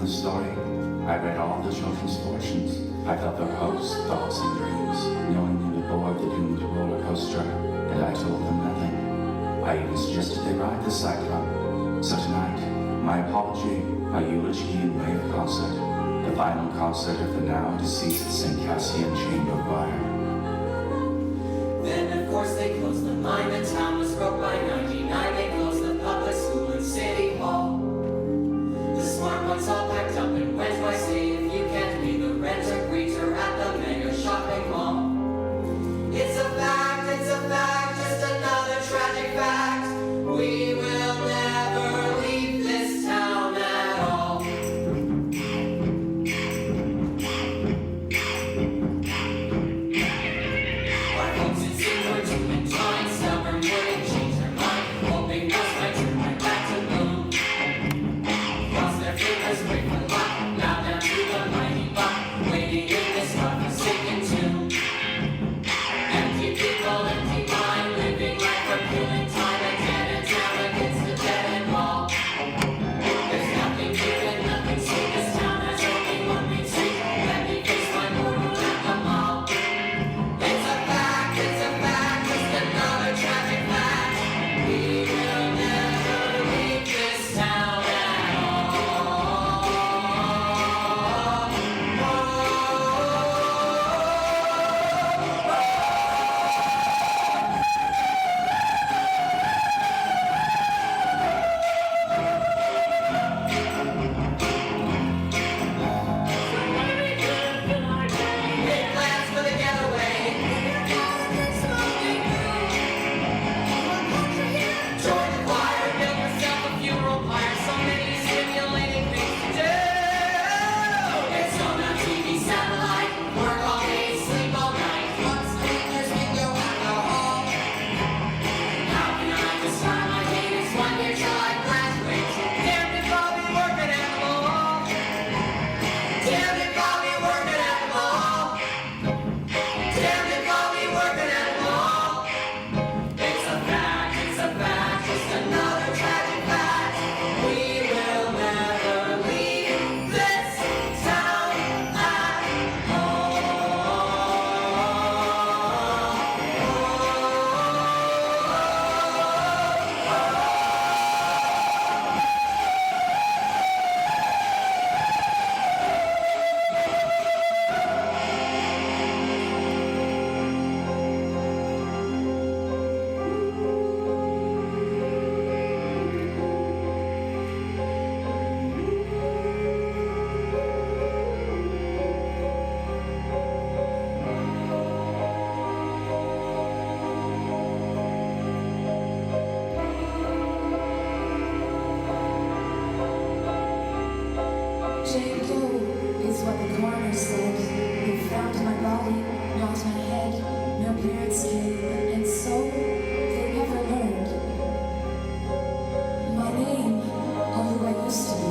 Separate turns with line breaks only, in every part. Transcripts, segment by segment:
the story. I read all the children's fortunes. I felt their hopes, thoughts, and dreams, knowing they would board the doomed roller coaster, and I told them nothing. I even suggested they ride the cyclone. So tonight, my apology, my eulogy and wave concert, the final concert of the now deceased St. Cassian Chamber Choir.
Then of course they closed the mine, the town was broke by 99, they closed the public school and city hall. The smart ones all packed up and went, why say if you can't pay the rent, a greeter at the mega shopping mall. It's a fact, just another tragic fact. We will never leave this town at all. Our folks at sea were doing time, stubborn wouldn't change their mind, hoping us might turn right back to boom. Cross their fingers, wait for luck, now down to the mighty buck, waiting in this godforsaken tomb. Empty people, empty mind, living life for killing time, again and down against the dead end wall. There's nothing given, nothing seen, this town has only one main street, let me face my mortal at the mall. It's a fact, just another tragic fact. We will never leave this town at all. Big plans for the getaway. Join the choir, build yourself a funeral pyre. So many stimulating things to do. It's on a TV satellite. Work all day, sleep all night. Once there's bingo alcohol. How can I describe my day? It's 1 year till I graduate. Damn if I'll be working at the mall. Damn if I'll be working at the mall. Damn if I'll be working at the mall. It's a fact, just another tragic fact. We will never leave this town at all.
Jane Doe is what the coroner said. They found my body, not my head. No parents came, and so they never learned my name, or who I used to be.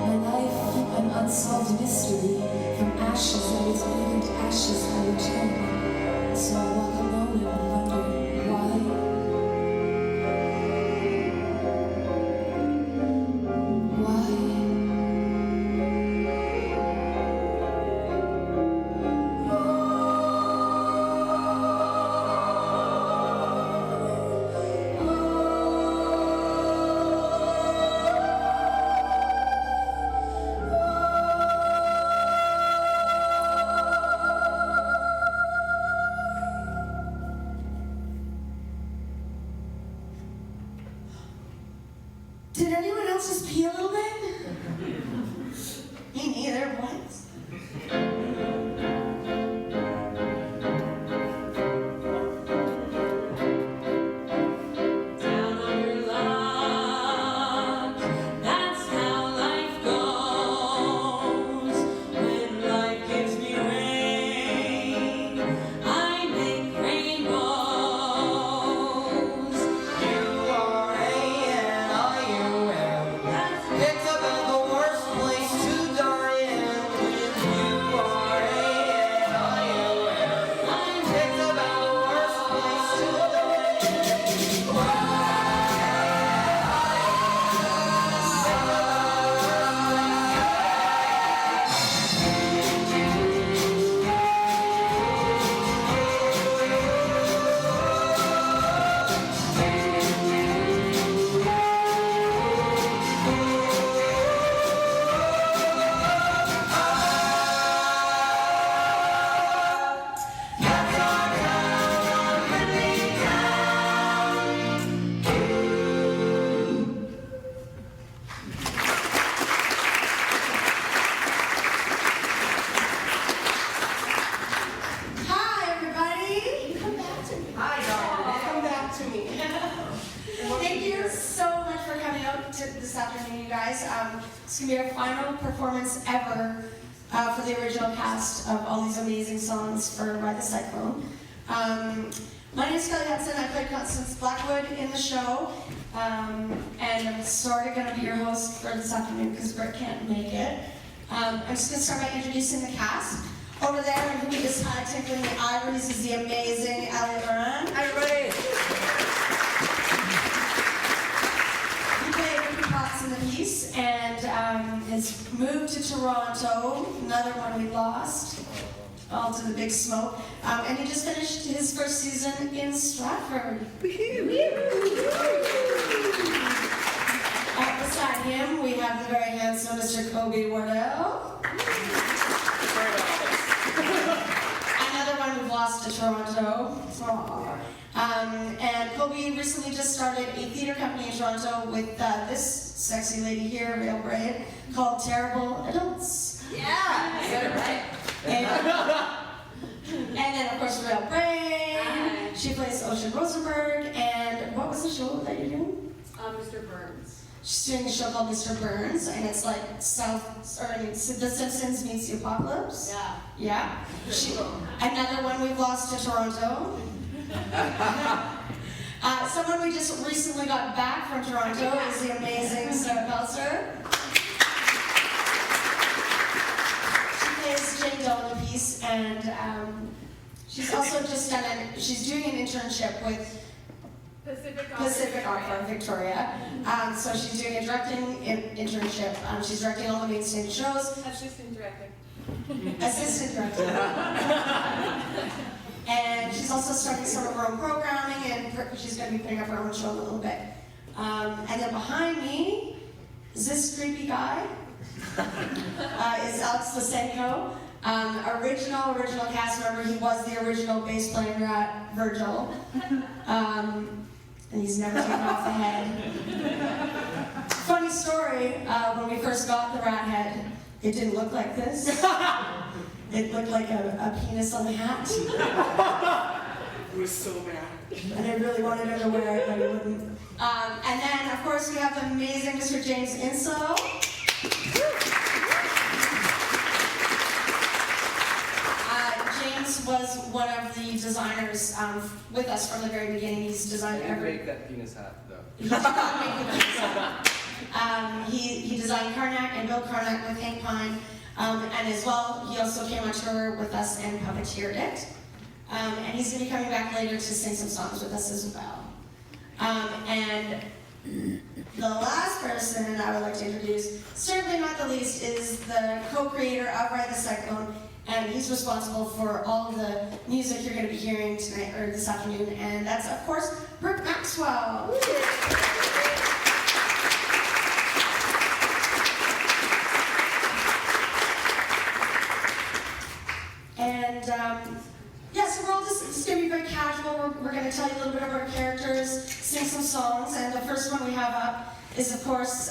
My life, an unsolved mystery. From ashes I return, and ashes I return. So I walk alone and wonder why. Why?
It's going to be our final performance ever for the original cast of all these amazing songs for Ride the Cyclone. My name is Kelly Hudson. I played Constance Blackwood in the show. And I'm sort of going to be your host for this afternoon because Britt can't make it. I'm just going to start by introducing the cast. Over there, and who we just had tickling the ivories, is the amazing Ellie Moran.
Hi, everybody.
He played Ricky Potts in the piece and has moved to Toronto, another one we lost, all to the big smoke. And he just finished his first season in Stratford. Beside him, we have the very handsome Mr. Kobe Wardell.
Sorry about all this.
Another one we've lost to Toronto. And Kobe recently just started a theater company in Toronto with this sexy lady here, Real Braid, called Terrible Adults.
Yeah, you got it right.
And then, of course, Real Braid. She plays Ocean Rosenberg. And what was the show that you're doing?
Mr. Burns.
She's doing a show called Mr. Burns, and it's like The Simpsons meets the Apocalypse.
Yeah.
Yeah. Another one we've lost to Toronto. Someone we just recently got back from Toronto is the amazing Sarah Pelzer. She plays Jane Doe in the piece, and she's also just she's doing an internship with Pacific Opera Victoria. So she's doing a directing internship. She's directing all the main stage shows.
Assistant director.
Assistant director. And she's also starting some of her own programming, and she's going to be putting up her own show in a little bit. And then behind me is this creepy guy. Is Alex Lysenko. Original cast member. He was the original bass player at Virgil. And he's never taken off the head. Funny story, when we first got the rat head, it didn't look like this. It looked like a penis on the hat.
It was so bad.
And I really wanted her to wear it, but I wouldn't. And then, of course, we have the amazing Mr. James Inso. James was one of the designers with us from the very beginning. He's designed every...
Make that penis hat, though.
He did not make the penis hat. He designed Karnak and built Karnak with Hank Pine. And as well, he also came on tour with us and puppeteered it. And he's going to be coming back later to sing some songs with us as well. And the last person I would like to introduce, certainly not the least, is the co-creator of Ride the Cyclone. And he's responsible for all of the music you're going to be hearing tonight or this afternoon. And that's, of course, Brooke Maxwell. And yeah, so we're all just, it's going to be very casual. We're going to tell you a little bit about our characters, sing some songs. And the first one we have up is, of course,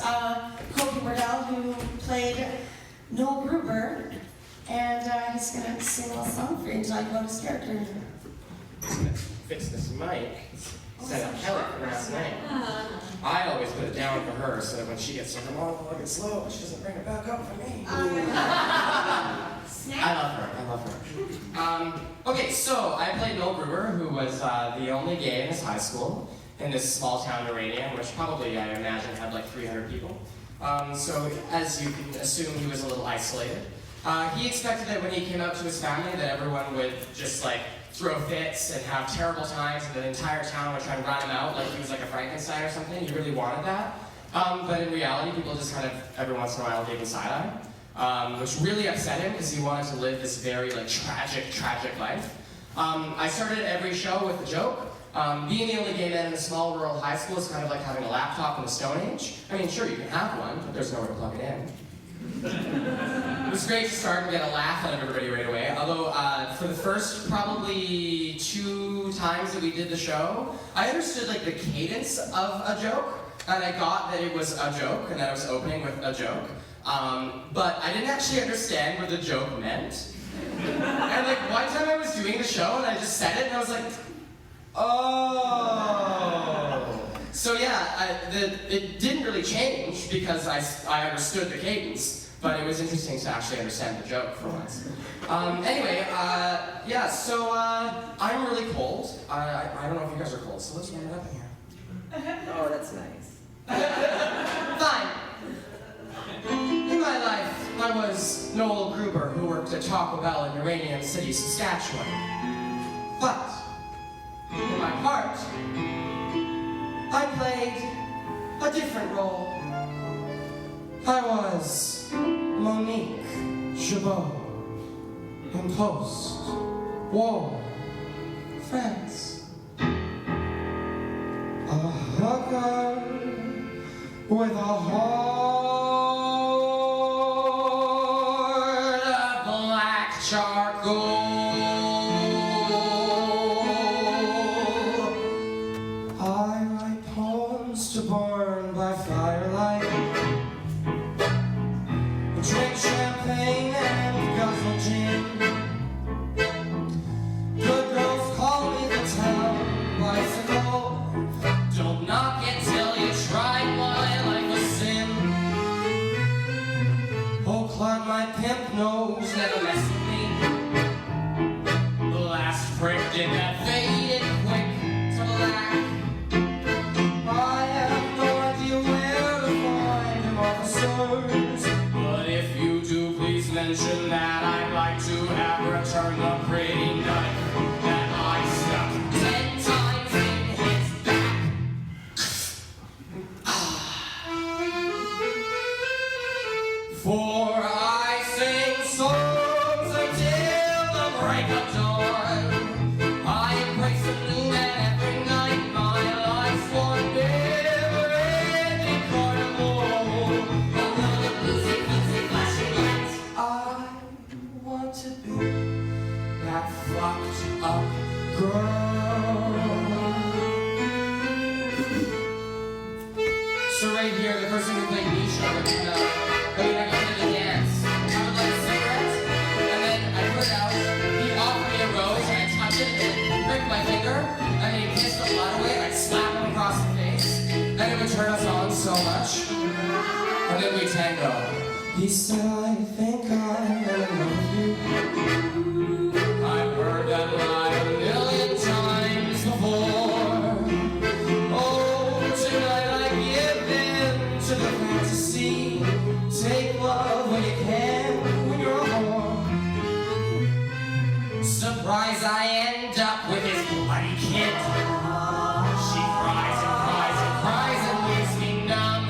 Kobe Wardell, who played Noel Gruber. And he's going to sing a little song for you and tell you about his character.
Just gonna fix this mic. Set up Kelly for last night. I always put it down for her so that when she gets to her monologue, it's slow, she doesn't bring it back up for me. I love her. Okay, so I played Noel Gruber, who was the only gay in his high school in this small town Uranium, which probably, I imagine, had like 300 people. So as you can assume, he was a little isolated. He expected that when he came out to his family that everyone would just like throw fits and have terrible times and the entire town would try and run him out like he was like a Frankenstein or something. He really wanted that. But in reality, people just kind of every once in a while gave him side-eye, which really upset him because he wanted to live this very like tragic life. I started every show with a joke. Being the only gay man in a small rural high school is kind of like having a laptop in the Stone Age. I mean, sure, you can have one, but there's nowhere to plug it in. It was great to start and get a laugh out of everybody right away, although for the first probably 2 times that we did the show, I understood like the cadence of a joke, and I got that it was a joke, and that I was opening with a joke, but I didn't actually understand what the joke meant. And like one time I was doing the show and I just said it and I was like, oh. So yeah, it didn't really change because I understood the cadence, but it was interesting to actually understand the joke for once. Anyway, yeah, so I'm really cold. I don't know if you guys are cold, so let's warm it up in here.
Oh, that's nice.
Fine. In my life, I was Noel Gruber, who worked at Taco Bell in Uranium City, Saskatchewan. But, in my heart, I played a different role. I was Monique Chabot in post-war France. A hooker with a heart of black charcoal. I write poems to burn by firelight, drink champagne and guzzle gin. Good girls call me the town bicycle. Don't knock it till you try my life a sin. Oh, Clark, my pimp nose never mess with me. The last prick did that faded quick to black. I have no idea where to find him, officers. But if you do, please mention that I'd like to have returned the pretty knife that I stuck 10 times in his back. For I sing songs until the break of dawn. I embrace a new man every night. My life's one never-ending carnival. A world of music, music, flashing lights. I want to be that fucked up girl. So right here, the person who played Misha would I go to the dance. I would light a cigarette, and then I put it out. He'd offer me a rose, and I'd touch it, and it'd prick my finger, and then he'd kiss the blood away, and I'd slap him across the face, and it would turn us on so much. And then we'd tango. He said, I think I'm in love with you. I've heard that lie a million times before. Oh, tonight I give in to the fantasy. Take love when you can, when you're a whore. Surprise, I end up with his bloody kid. She cries and cries and cries and leaves me numb.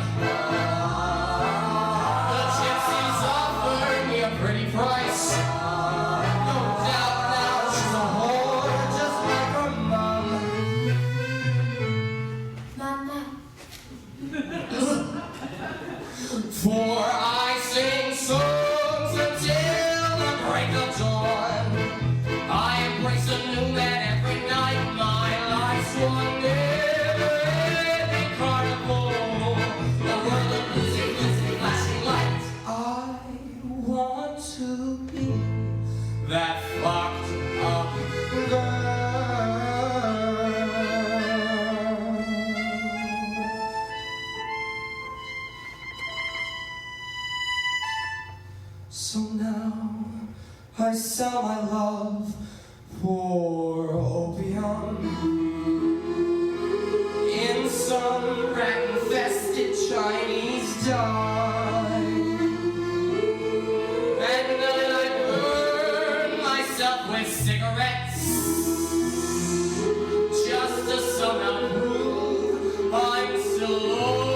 The gypsies offered me a pretty price. No doubt now she's a whore, just like her mom.
Mama.
For I sing songs until the break of dawn. I embrace a new man every night. My life's one never-ending carnival. A world of music, music, flashing lights. I want to be that fucked up girl. So now I sell my love for opium in some rat-infested Chinese dye, and then I burn myself with cigarettes just to somehow prove I'm still alive.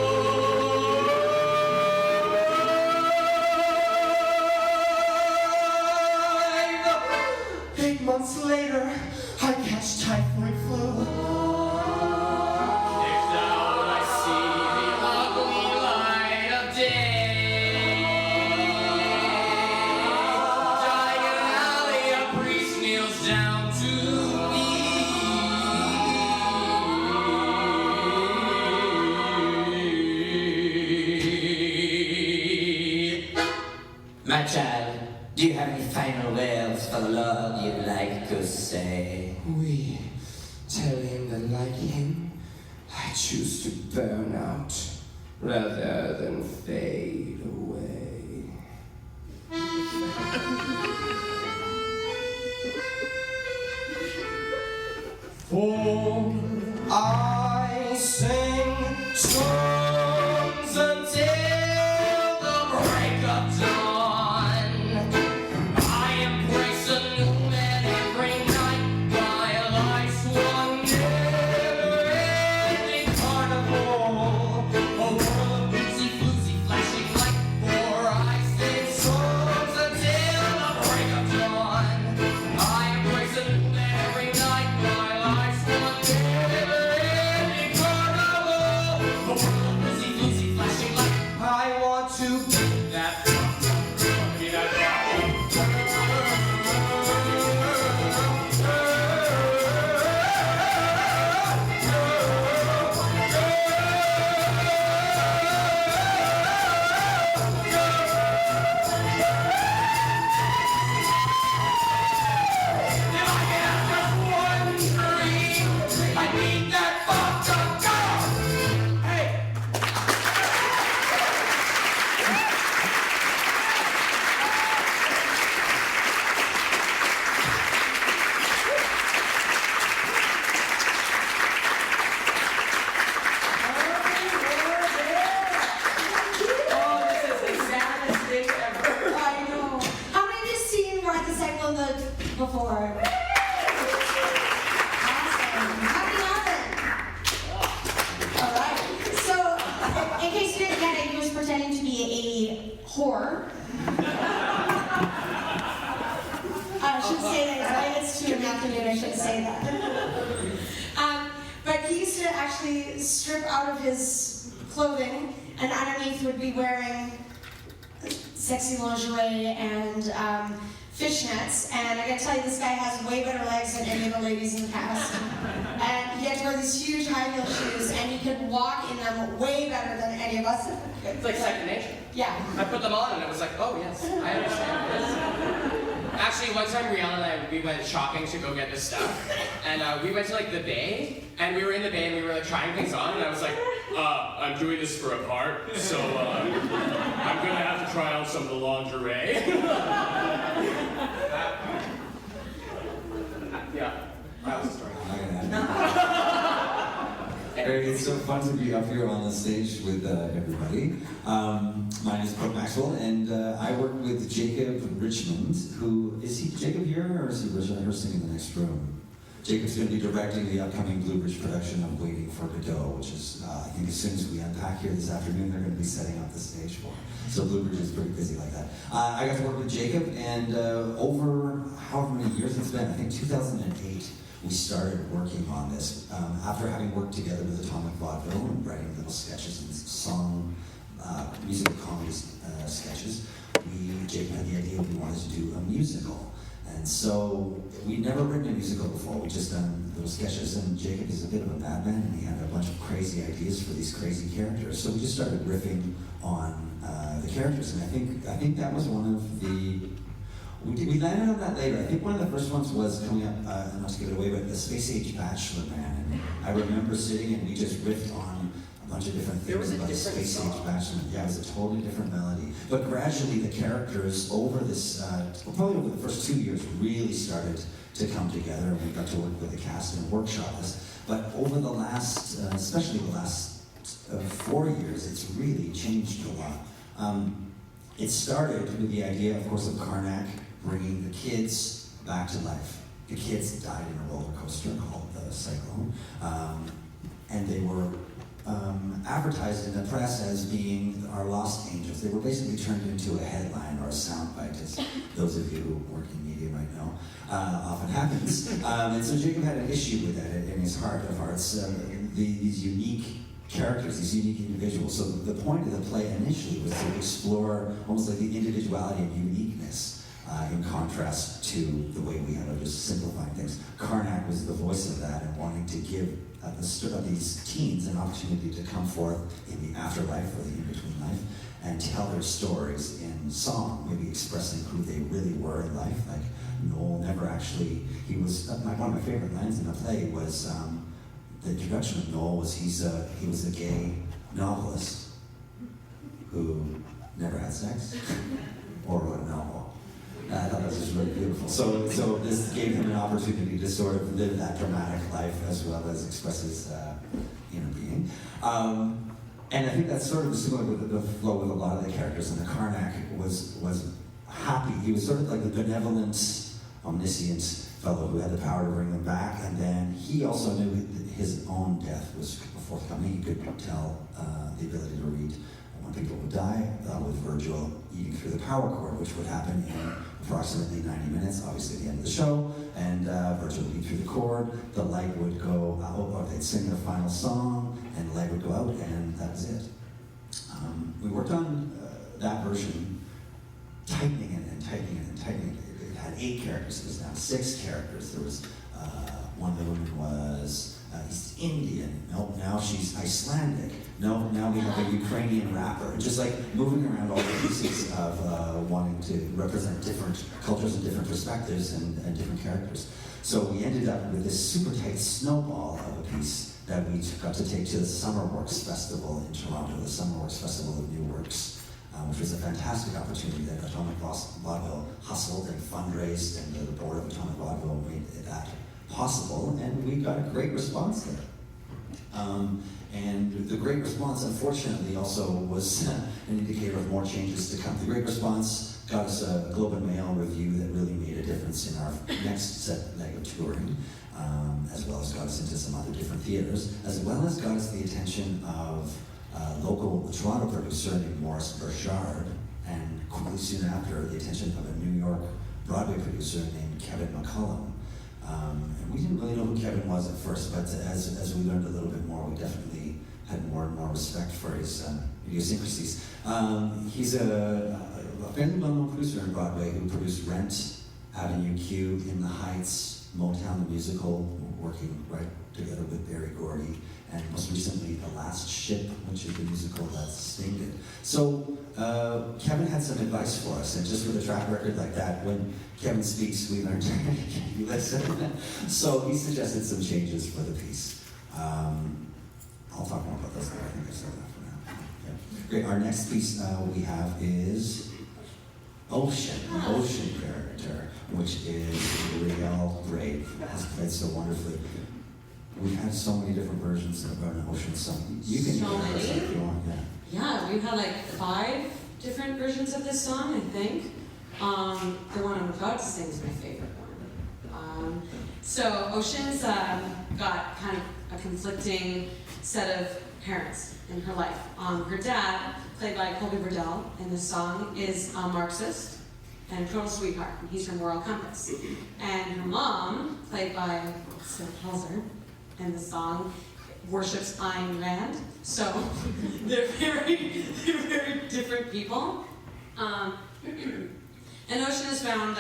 8 months later, I catch typhoid flu. Kicked out, I see the ugly light of day. Dying in an alley, a priest kneels down to me.
My child, do you have any final words for the Lord you'd like to say?
We tell him that like him,
I choose to burn out rather than fade away. For I sing songs until the break of dawn. I embrace a new man every night. My life's one never-ending carnival. A world of boozy, floozy, flashing light. For I sing songs until the break of dawn. I embrace a new man every night. My life's one never-ending carnival. A world of boozy, floozy, flashing light. I want to be that. Be that. I need that fucked up girl. Hey.
Oh, this is the saddest thing ever.
I know. How many of you seen Ride the Cyclone before? Awesome. How many haven't? All right. So, in case you didn't get it, he was pretending to be a whore. I should say that, right? It's too immaculate, I should say that. But he used to actually strip out of his clothing, and underneath would be wearing sexy lingerie and fishnets. And I gotta tell you, this guy has way better legs than any of the ladies in the cast. And he had to wear these huge high heel shoes, and he could walk in them way better than any of us.
It's like second nature.
Yeah.
I put them on and it was like, oh yes, I understand this. Actually, one time Rihanna and we went shopping to go get this stuff, and we went to like the Bay, and we were in the Bay and we were like trying things on, and I was like, I'm doing this for a part, so I'm gonna have to try on some of the lingerie. Yeah, that was the story.
It's so fun to be up here on the stage with everybody. My name is Brooke Maxwell, and I work with Jacob Richmond, who, is he Jacob here, or is he rehearsing in the next room? Jacob's going to be directing the upcoming Blue Bridge production of Waiting for Godot, which is, I think as soon as we unpack here this afternoon, they're going to be setting up the stage for. So Blue Bridge is pretty busy like that. I got to work with Jacob, and over however many years it's been, I think 2008, we started working on this. After having worked together with Atomic Vaudeville and writing little sketches and song, musical comedy sketches, Jacob had the idea we wanted to do a musical. And so we'd never written a musical before, we'd just done little sketches, and Jacob is a bit of a madman, and he had a bunch of crazy ideas for these crazy characters. So we just started riffing on the characters, and I think that was one of the... We landed on that later. I think one of the first ones was coming up, not to give it away, but the Space Age Bachelor Man. And I remember sitting and we just riffed on a bunch of different things about the Space Age Bachelor Man. Yeah, it was a totally different melody. But gradually the characters over this, probably over the first 2 years, really started to come together, and we got to work with the cast and workshop this. But over the last, especially the last 4 years, it's really changed a lot. It started with the idea, of course, of Karnak bringing the kids back to life. The kids died in a roller coaster called the Cyclone, and they were advertised in the press as being our lost angels. They were basically turned into a headline or a soundbite, as those of you who work in media might know, often happens. And so Jacob had an issue with that in his heart of hearts. These unique characters, these unique individuals. So the point of the play initially was to explore almost like the individuality and uniqueness in contrast to the way we had of just simplifying things. Karnak was the voice of that and wanting to give these teens an opportunity to come forth in the afterlife or the in-between life and tell their stories in song, maybe expressing who they really were in life. Like Noel never actually, he was, one of my favorite lines in the play was, the introduction of Noel was he was a gay novelist who never had sex or wrote a novel. I thought that was just really beautiful. So this gave him an opportunity to sort of live that dramatic life as well as express his inner being. And I think that's sort of similar with the flow with a lot of the characters. And the Karnak was happy. He was sort of like the benevolent, omniscient fellow who had the power to bring them back. And then he also knew that his own death was forthcoming. He could tell the ability to read when people would die, with Virgil eating through the power cord, which would happen in approximately 90 minutes, obviously at the end of the show. And Virgil would eat through the cord, the light would go out, or they'd sing their final song, and the light would go out, and that was it. We worked on that version, tightening it and tightening it and tightening it. It had 8 characters, it was now 6 characters. There was one of the women was East Indian. No, now she's Icelandic. No, now we have a Ukrainian rapper. Just like moving around all the pieces of wanting to represent different cultures and different perspectives and different characters. So we ended up with this super tight snowball of a piece that we got to take to the Summer Works Festival in Toronto, the Summer Works Festival of New Works, which was a fantastic opportunity that Atomic Vaudeville hustled and fundraised, and the board of Atomic Vaudeville made that possible, and we got a great response there. And the great response, unfortunately, also was an indicator of more changes to come. The great response got us a Globe and Mail review that really made a difference in our next leg of touring, as well as got us into some other different theaters, as well as got us the attention of a local Toronto producer named Maurice Burchard, and quickly soon after, the attention of a New York Broadway producer named Kevin McCullum. And we didn't really know who Kevin was at first, but as we learned a little bit more, we definitely had more and more respect for his idiosyncrasies. He's a fairly well-known producer in Broadway who produced Rent, Avenue Q, In the Heights, Motown the Musical, working right together with Barry Gordy, and most recently The Last Ship, which is the musical that Sting did. So Kevin had some advice for us, and just with a track record like that, when Kevin speaks, we learn to listen. So he suggested some changes for the piece. I'll talk more about those later. I think I said that for now. Yeah. Great. Our next piece we have is Ocean, an ocean character, which is Riel Brave, has played so wonderfully. We've had so many different versions of an ocean song. You can
So
hear it if you want, yeah.
Yeah, we've had like 5 different versions of this song, I think. The one I'm about to sing is my favorite one. So Ocean's got kind of a conflicting set of parents in her life. Her dad, played by Colby Burdell in this song, is a Marxist and a total sweetheart. He's her moral compass. And her mom, played by Sid Helzer in the song, worships Ayn Rand. So they're very different people. And Ocean has found,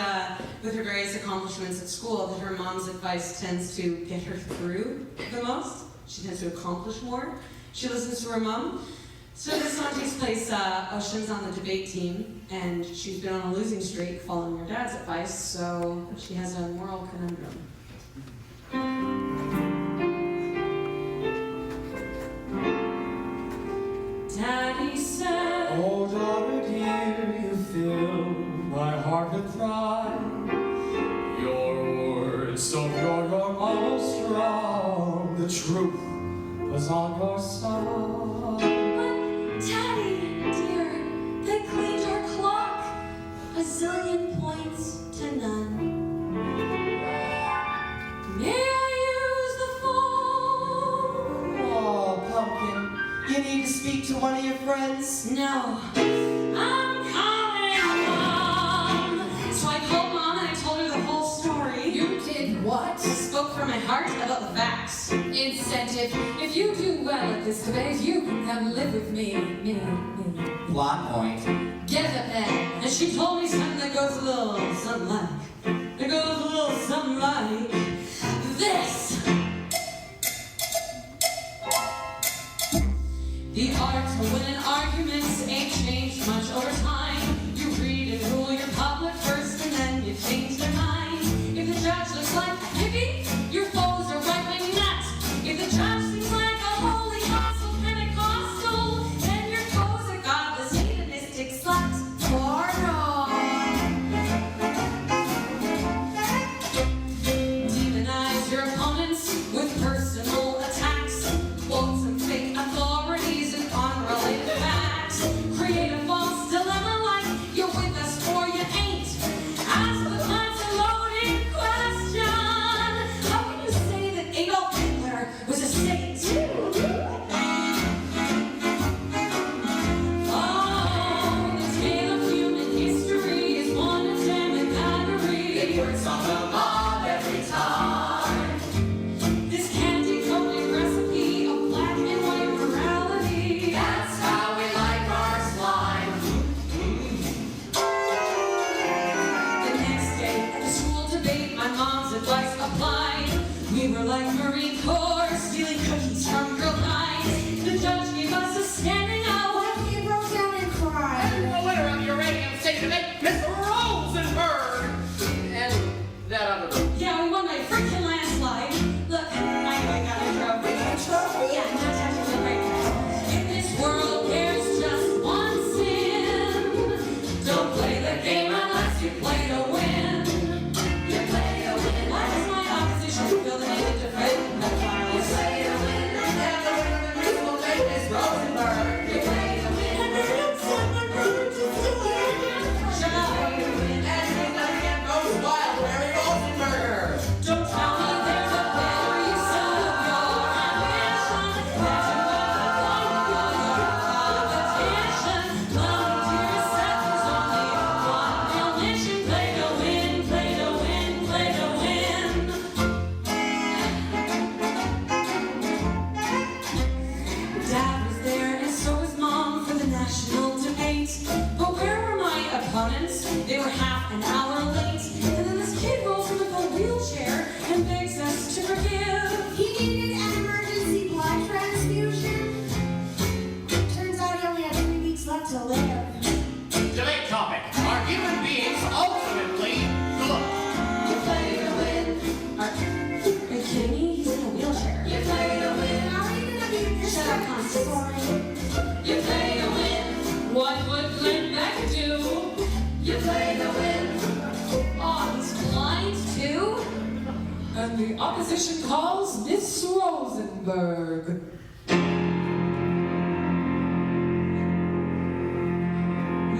with her various accomplishments at school, that her mom's advice tends to get her through the most. She tends to accomplish more. She listens to her mom. So this song takes place, Ocean's on the debate team, and she's been on a losing streak following her dad's advice, so she has a moral conundrum. Daddy said,
Oh, daughter dear, you fill my heart with pride. Your words so pure, your mama strong. The truth was on your side.
But Daddy, dear, they cleaned our clock. A zillion points to none. May I use the phone?
Oh, pumpkin, you need to speak to one of your friends.
no, I'm calling Mom. So I called Mom and I told her the whole story.
You did what?
I spoke from my heart about the facts.
Incentive. If you do well at this debate, you can come live with me.
Plot point.
Get up there.
And she told me something that goes a little something like, it goes a little something like this. The art of winning arguments ain't changed much over time. You read and rule your public first and then you change their mind. If the judge looks like a hippie, your foes are right-wing nuts. If the judge
favorite song of all every time.
This candy-coated recipe of black and white morality.
That's how we like our slime.
The next day at the school debate, my mom's advice applied. We were like Marine Corps, stealing cookies from girl guides. The judge gave us a standing O.
He broke down and cried.
And the winner of your radio station today, Miss Rosenberg. And that other one.
Yeah, we won by a freaking landslide. Look, I got a trophy. Yeah, not touching the break. In this world, there's just one sin. Don't play the game unless you play to win. You play to win. Why does my opposition feel the need to defend the file?
You play to win, and the winner of the musical debate is Rosenberg. You play to win,
Shut up.
and he's gonna get most wild, Barry Rosenberger.
Don't tell me there's a better use of your ambition than to avoid your competition. Love to yourself is only one real mission. Play to win, play to win, play to win. Dad was there and so was Mom for the national debate. But where were my opponents? They were half an hour late. And then this kid rolls in with a wheelchair and begs us to forgive.
He needed an emergency blood transfusion. Turns out he only had 3 weeks left to live.
Debate topic. Are human beings ultimately good?
You play to win,
Are you kidding me? He's in a wheelchair.
you play to win,
How are you gonna be this
Shut up, Constance.
you play to win,
What would Glenn Beck do?
you play to win.
Oh, he's blind too? And the opposition calls Miss Rosenberg.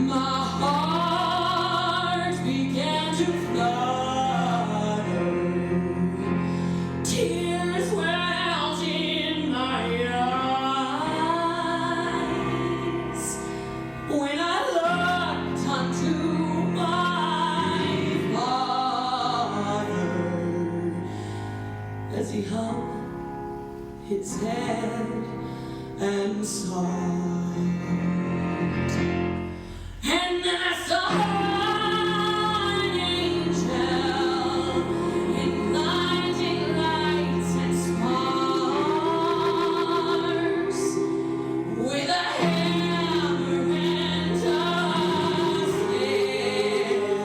My heart began to flutter. Tears welled in my eyes when I looked unto my father as he hung his head and sighed. And then I saw an angel in blinding lights and stars, with a hammer and a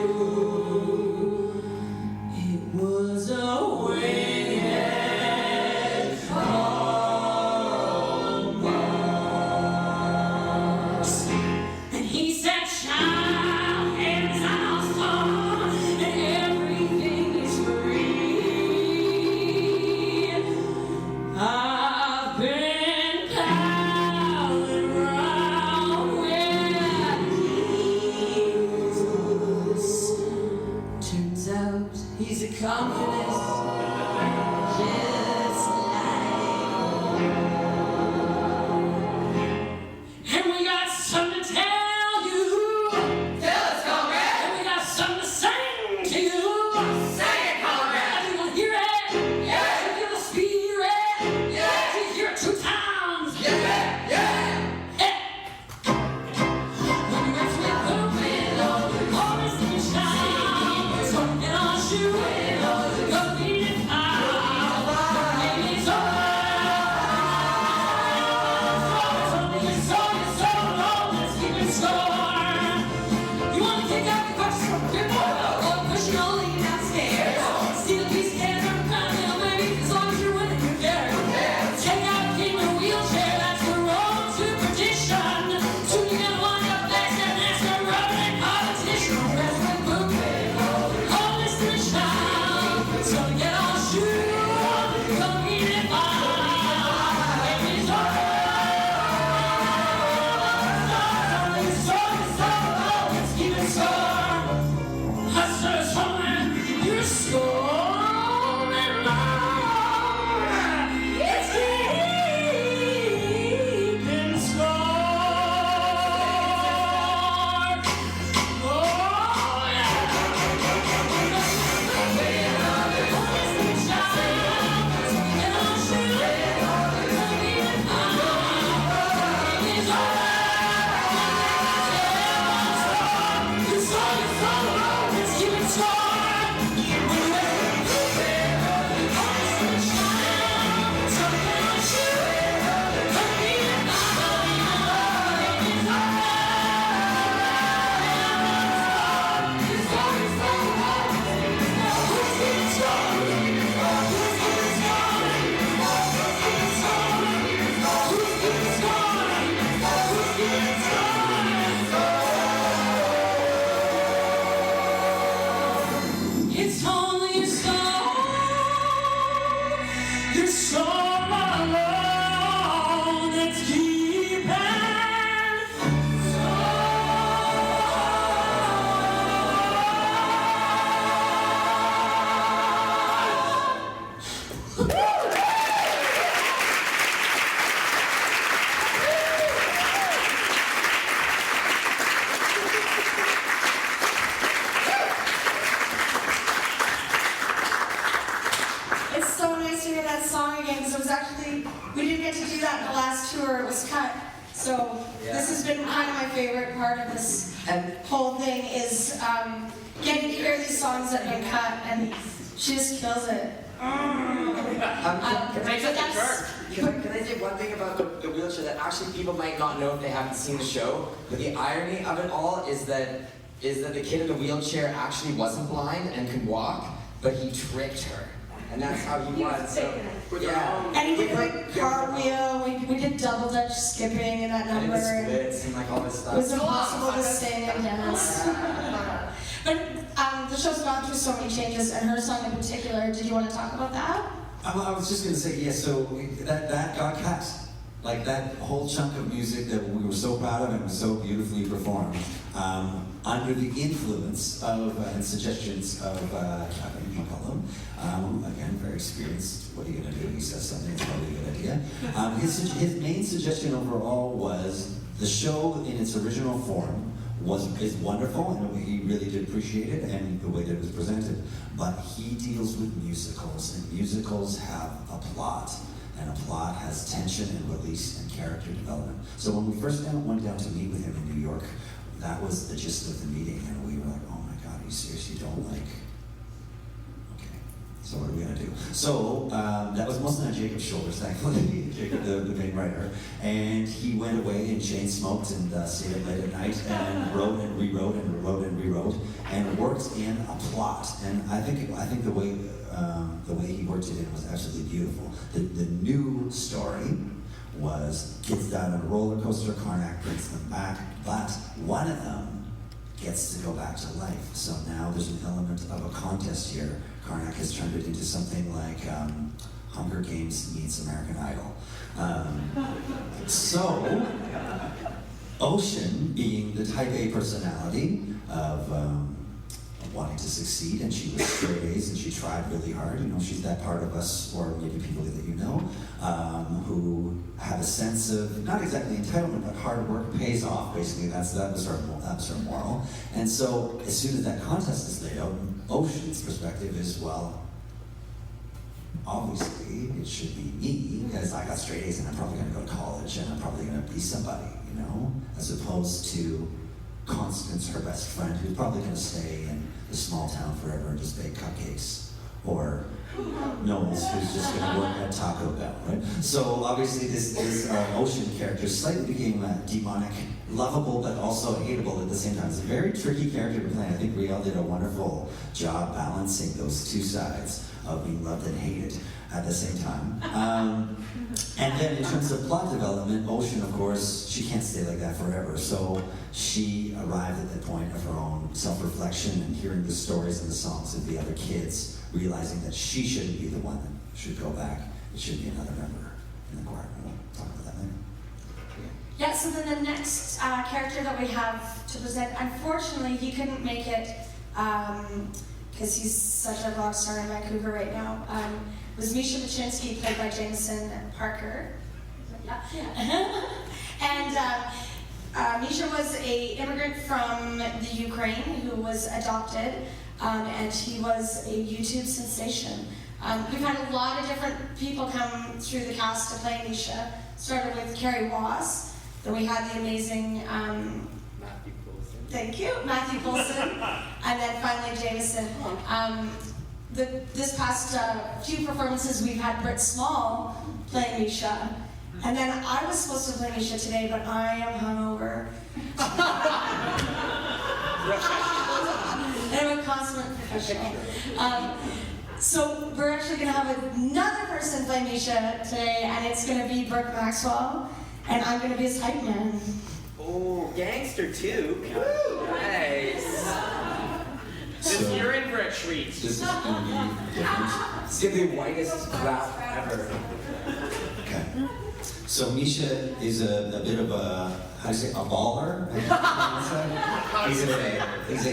sickle. It was a winged Karl Marx. And he said, child, heaven's our song, and everything is free. I've been palling around with Jesus. Turns out he's a communist, just like. And we got something to tell you.
Tell us, comrade.
And we got something to sing to you.
Sing it, comrade.
And you wanna hear it?
Yeah.
You feel the spirit?
Yeah.
You hear it 2 times.
Yeah, yeah.
When you rest with the willow, all is sunshine. So get on shoe, go feed it high.
singing that song again because it was actually, we didn't get to do that in the last tour, it was cut. So this has been kind of my favorite part of this whole thing is getting to hear these songs that have been cut, and she just kills it.
Can I say one thing about the wheelchair that actually people might not know if they haven't seen the show? But the irony of it all is that the kid in the wheelchair actually wasn't blind and could walk, but he tricked her. And that's how he was. So, yeah.
And he did a big cartwheel, we did double dutch skipping in that number.
And the splits and like all this stuff.
It was impossible to sing and dance. But the show's gone through so many changes, and her song in particular, did you want to talk about that?
I was just going to say, yeah, so that got cut. Like that whole chunk of music that we were so proud of and was so beautifully performed, under the influence of and suggestions of Kevin McCullum, again, very experienced. What are you going to do? He says something, it's probably a good idea. His main suggestion overall was the show in its original form is wonderful, and he really did appreciate it and the way that it was presented. But he deals with musicals, and musicals have a plot, and a plot has tension and release and character development. So when we first went down to meet with him in New York, that was the gist of the meeting, and we were like, oh my God, you seriously don't like... Okay, so what are we gonna do? So that was mostly on Jacob's shoulders, thankfully, Jacob, the main writer. And he went away and chain smoked and stayed up late at night and wrote and rewrote and wrote and rewrote and worked in a plot. And I think the way he worked it in was absolutely beautiful. The new story was kids down on a roller coaster, Karnak brings them back, but one of them gets to go back to life. So now there's an element of a contest here. Karnak has turned it into something like Hunger Games meets American Idol. So, Ocean, being the type A personality of wanting to succeed, and she was straight A's and she tried really hard. You know, she's that part of us, or maybe people that you know, who have a sense of, not exactly entitlement, but hard work pays off, basically. That was her moral. And so, as soon as that contest is laid out, Ocean's perspective is, well, obviously, it should be me, because I got straight A's and I'm probably going to go to college and I'm probably going to be somebody, you know, as opposed to Constance, her best friend, who's probably going to stay in the small town forever and just bake cupcakes, or Knowles, who's just going to work at Taco Bell, right? So obviously this Ocean character slightly became demonic, lovable, but also hateable at the same time. It's a very tricky character to play. I think Riel did a wonderful job balancing those two sides of being loved and hated at the same time. And then in terms of plot development, Ocean, of course, she can't stay like that forever. So she arrived at the point of her own self-reflection and hearing the stories and the songs of the other kids, realizing that she shouldn't be the one that should go back. It should be another member in the choir. We'll talk about that later.
Yeah, so then the next character that we have to present, unfortunately, he couldn't make it because he's such a rock star in Vancouver right now, was Misha Baczynski, played by Jameson Parker. Yeah. And Misha was an immigrant from the Ukraine who was adopted, and he was a YouTube sensation. We've had a lot of different people come through the cast to play Misha. Started with Carrie Wass, then we had the amazing
Matthew Coulson.
Thank you, Matthew Coulson, and then finally Jameson. This past few performances, we've had Britt Small playing Misha, and then I was supposed to play Misha today, but I am hungover. And I'm a consummate professional. So we're actually going to have another person play Misha today, and it's going to be Brooke Maxwell, and I'm going to be his hype man.
Oh, gangster too. Nice.
So,
You're in for a treat.
this is going to be different.
It's gonna be the whitest clap ever.
Okay. So Misha is a bit of a, how do you say, a baller? He's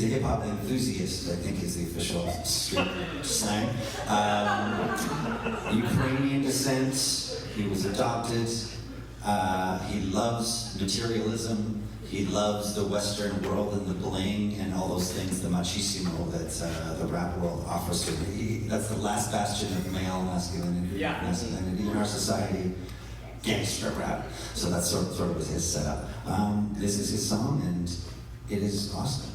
a hip hop enthusiast, I think is the official street slang. Ukrainian descent, he was adopted, he loves materialism, He loves the Western world and the bling and all those things, the machismo that the rap world offers to him. That's the last bastion of male masculinity, masculinity in our society, gangster rap. So that's sort of was his setup. This is his song, and it is awesome.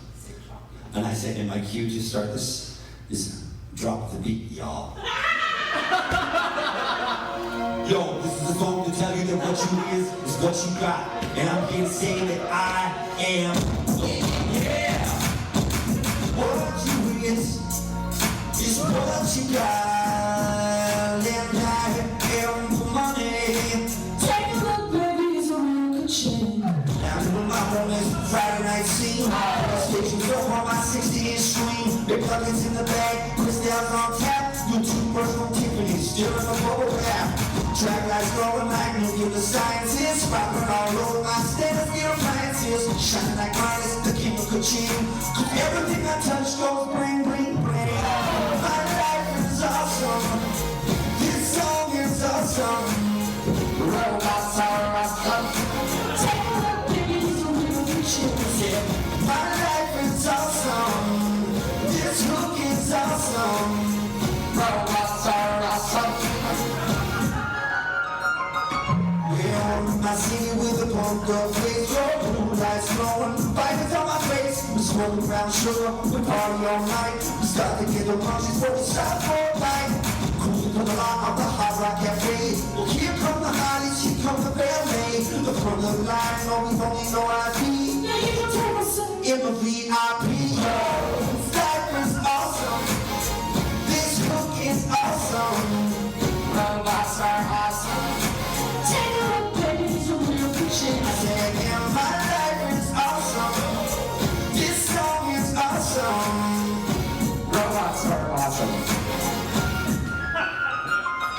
And I said in my cue to start this is drop the beat, y'all. Yo, this is a song to tell you that what you is what you got. And I'm here to say that I am, yeah. What you is what you got. And I am the money. Take a look, baby, it's a real good shame. Now doing my homies, Friday night scene. Stations up on my 60-inch screen. Big buckets in the bag, crystals on tap. YouTube personal Tiffany's, still in the bubble wrap. Track lights glowing like nuclear scientists. Popping all over my stainless steel appliances. Shining like minus the king of Kaching. Cause everything I touch goes bling, bling, bling. My life is awesome. This song is awesome. Robots are awesome. Take a look, baby, it's a real shit. Yeah. My life is awesome. This hook is awesome. Robots are awesome. I see you with a punk up face, your blue lights glowing, bikers on my face. We smoking brown sugar, we party all night. We start to get the punches, but we stop for a bite. Cruising to the lot of the Hard Rock Cafe. Well, here come the Hollies, here come the ballet. The front of the line, no, we only know IP. Yeah, you can tell us in the VIP. This life is awesome. This hook is awesome. Robots are awesome. Take a look, baby, it's a real good shit. I said, yeah, my life is awesome. This song is awesome. Robots are awesome.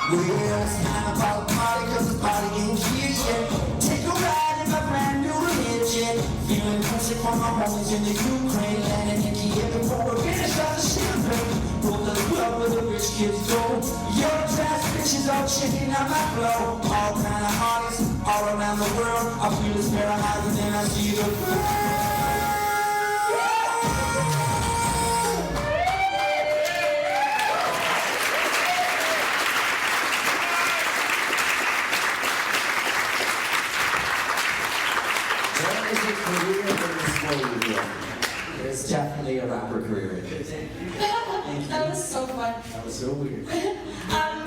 Well, it's time about the party, cause the party ain't here yet. Take a ride in my brand new Learjet. Feeling homesick for my homies in the Ukraine. Landing in Kiev before we finish out the champagne. Roll the club where the rich kids go. Your trash bitches all checking out my flow. All kind of artists all around the world. I feel this paralyzing and I see the
There's definitely a rapper career in it.
That was so fun.
That was so weird.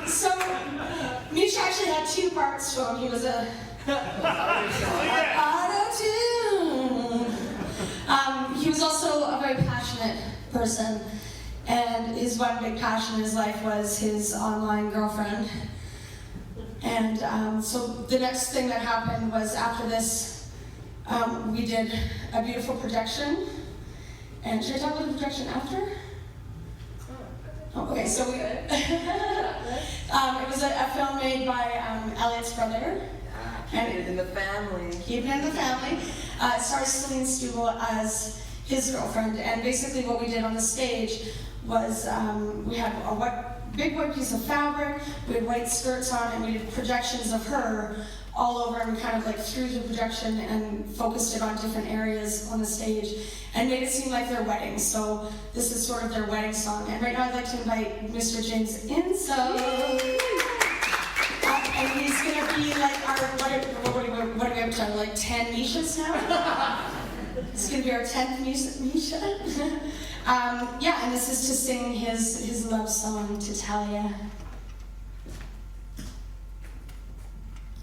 So, Misha actually had two parts to him. He was a auto-tune. He was also a very passionate person, and his one big passion in his life was his online girlfriend. And so the next thing that happened was after this, we did a beautiful projection. And should I talk about the projection after? Oh, okay, so we, it was a film made by Elliot's brother.
And in the family.
Keeping in the family. It stars Celine Stubble as his girlfriend. And basically what we did on the stage was we had a big white piece of fabric, we had white skirts on, and we did projections of her all over, and kind of like through the projection and focused it on different areas on the stage and made it seem like their wedding. So this is sort of their wedding song. And right now I'd like to invite Mr. James Inso. And he's gonna be like our, what are we up to, like 10 Mishas now? It's gonna be our 10th Misha. Yeah, and this is to sing his love song to Talia.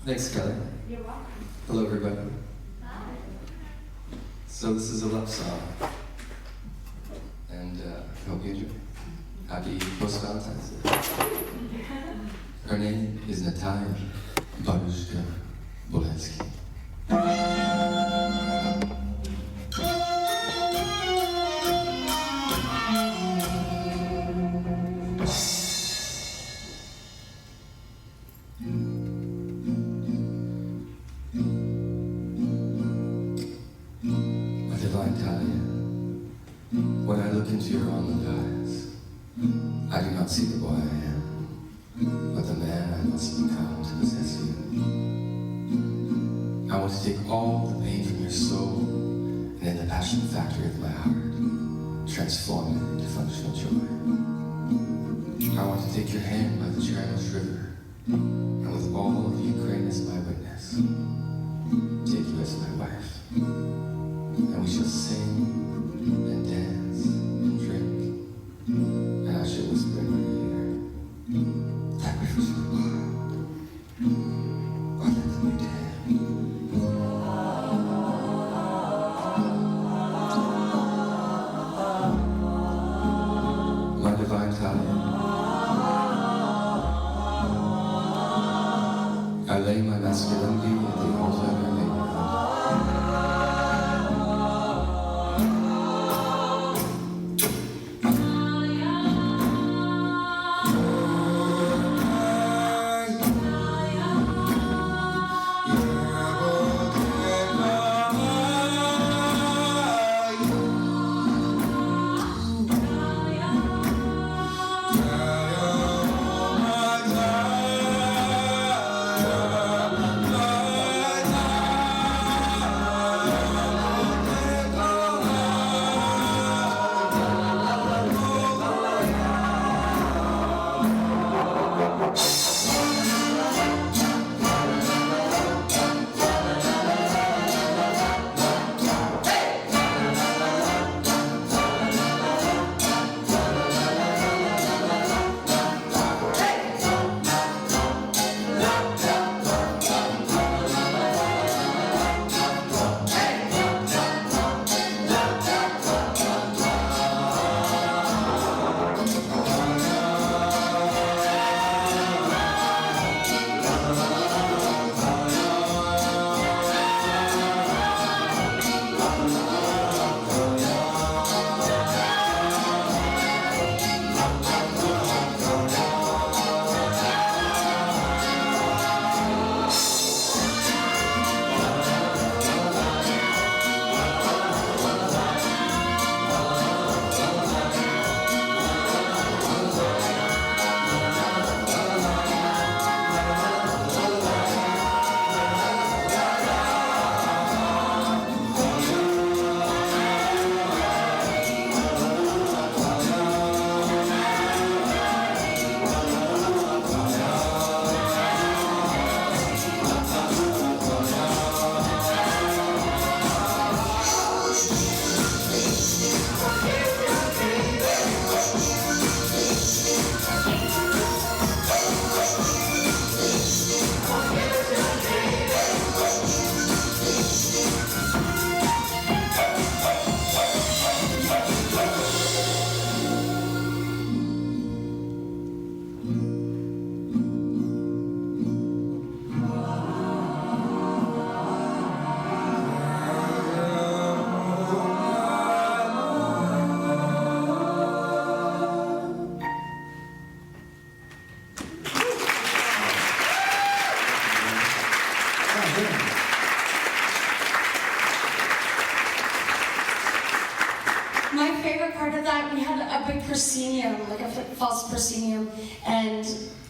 Thanks, Kelly.
You're welcome.
Hello, everybody.
Hi.
So this is a love song, and I hope you enjoy. Happy post-Valentine's Day. Her name is Natalia Barushka Bolensky. When I look into your almond eyes, I do not see the boy I am, but the man I must become to possess you. I want to take all the pain from your soul and in the passion factory of my heart, transform it into functional joy. I want to take your hand by the Chernobyl River, and with all of Ukraine as my witness, take you as my wife. And we shall sing and dance and drink, and I shall whisper in your ear, that river's really wild, or let me dance. My divine Italian, I lay my masculinity at the altar of your neighborhood.
My favorite part of that, we had a big proscenium, like a false proscenium, and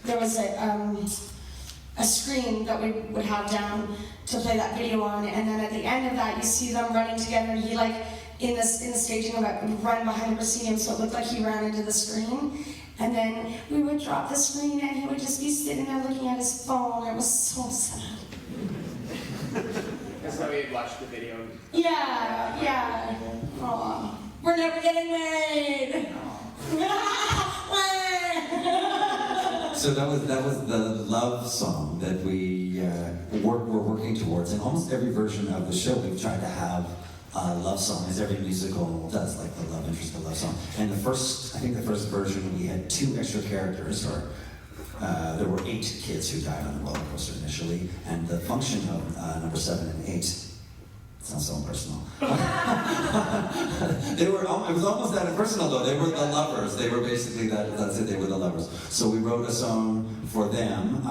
there was a screen that we would have down to play that video on, and then at the end of that, you see them running together, and he like, in the staging of it, would run behind the proscenium, so it looked like he ran into the screen, and then we would drop the screen, and he would just be sitting there looking at his phone. It was so sad.
That's how we watched the video.
Yeah. Aw. We're never getting married.
So that was the love song that we were working towards. In almost every version of the show, we've tried to have a love song, as every musical does, like the love interest, the love song. And I think the first version, we had 2 extra characters, or there were 8 kids who died on the roller coaster initially, and the function of number 7 and 8. Sounds so impersonal. It was almost that impersonal though. They were the lovers. They were basically that's it. They were the lovers. So we wrote a song for them.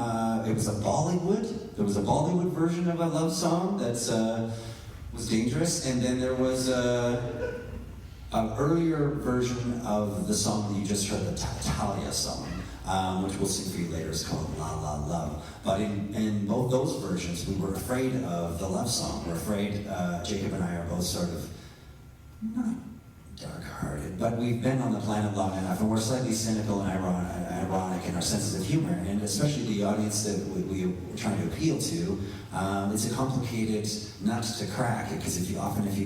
It was a Bollywood. There was a Bollywood version of a love song that's was dangerous, and then there was an earlier version of the song that you just heard, the Talia song, which we'll sing for you later. It's called La La Love. But in both those versions, we were afraid of the love song. We're afraid, Jacob and I are both sort of, not dark-hearted, but we've been on the planet long enough, and we're slightly cynical and ironic in our senses of humor, and especially the audience that we're trying to appeal to. It's a complicated nut to crack, because if you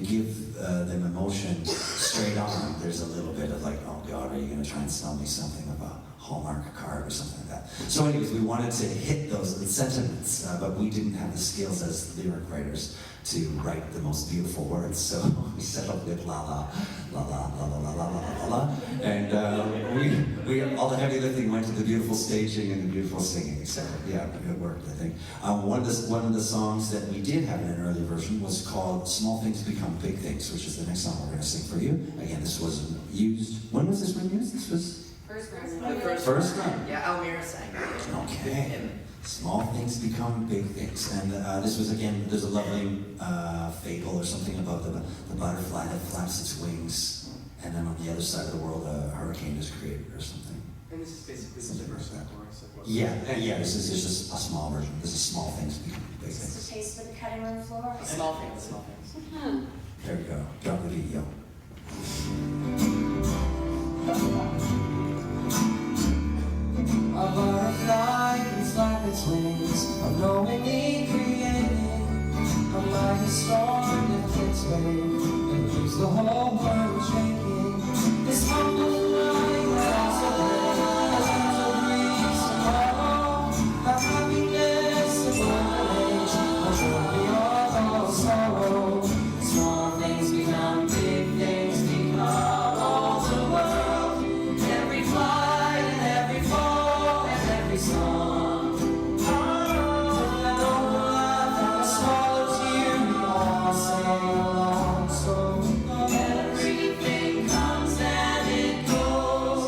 give them emotion straight on, there's a little bit of like, oh God, are you going to try and sell me something of a Hallmark card or something like that? So anyways, we wanted to hit those sentiments, but we didn't have the skills as lyric writers to write the most beautiful words, so we settled with la la, la la, la la la la la la la, and we all the heavy lifting went to the beautiful staging and the beautiful singing, so yeah, it worked, I think. One of the songs that we did have in an early version was called Small Things Become Big Things, which is the next song we're going to sing for you. Again, this was used, when was this one used? This was? First time?
Yeah, Almira sang it.
Okay. Small things become big things. And this was, again, there's a lovely fable or something about the butterfly that flaps its wings, and then on the other side of the world, a hurricane is created or something.
And this is basically the verse of that chorus.
Yeah, this is just a small version. This is small things become big
Just
things.
a taste of the cutting room floor.
Small things, small things.
There we go. Drop the beat, yo.
A butterfly can flap its wings, unknowingly created. A mighty storm lifts its wing and leaves the whole world shaking. This humble line that also brings a breeze tomorrow. The happiness of old age, a joy beyond all sorrow. Small things become big things, become all the world. Every flight and every fall and every song. Don't laugh at the small tear we all sing along. So everything comes and it goes,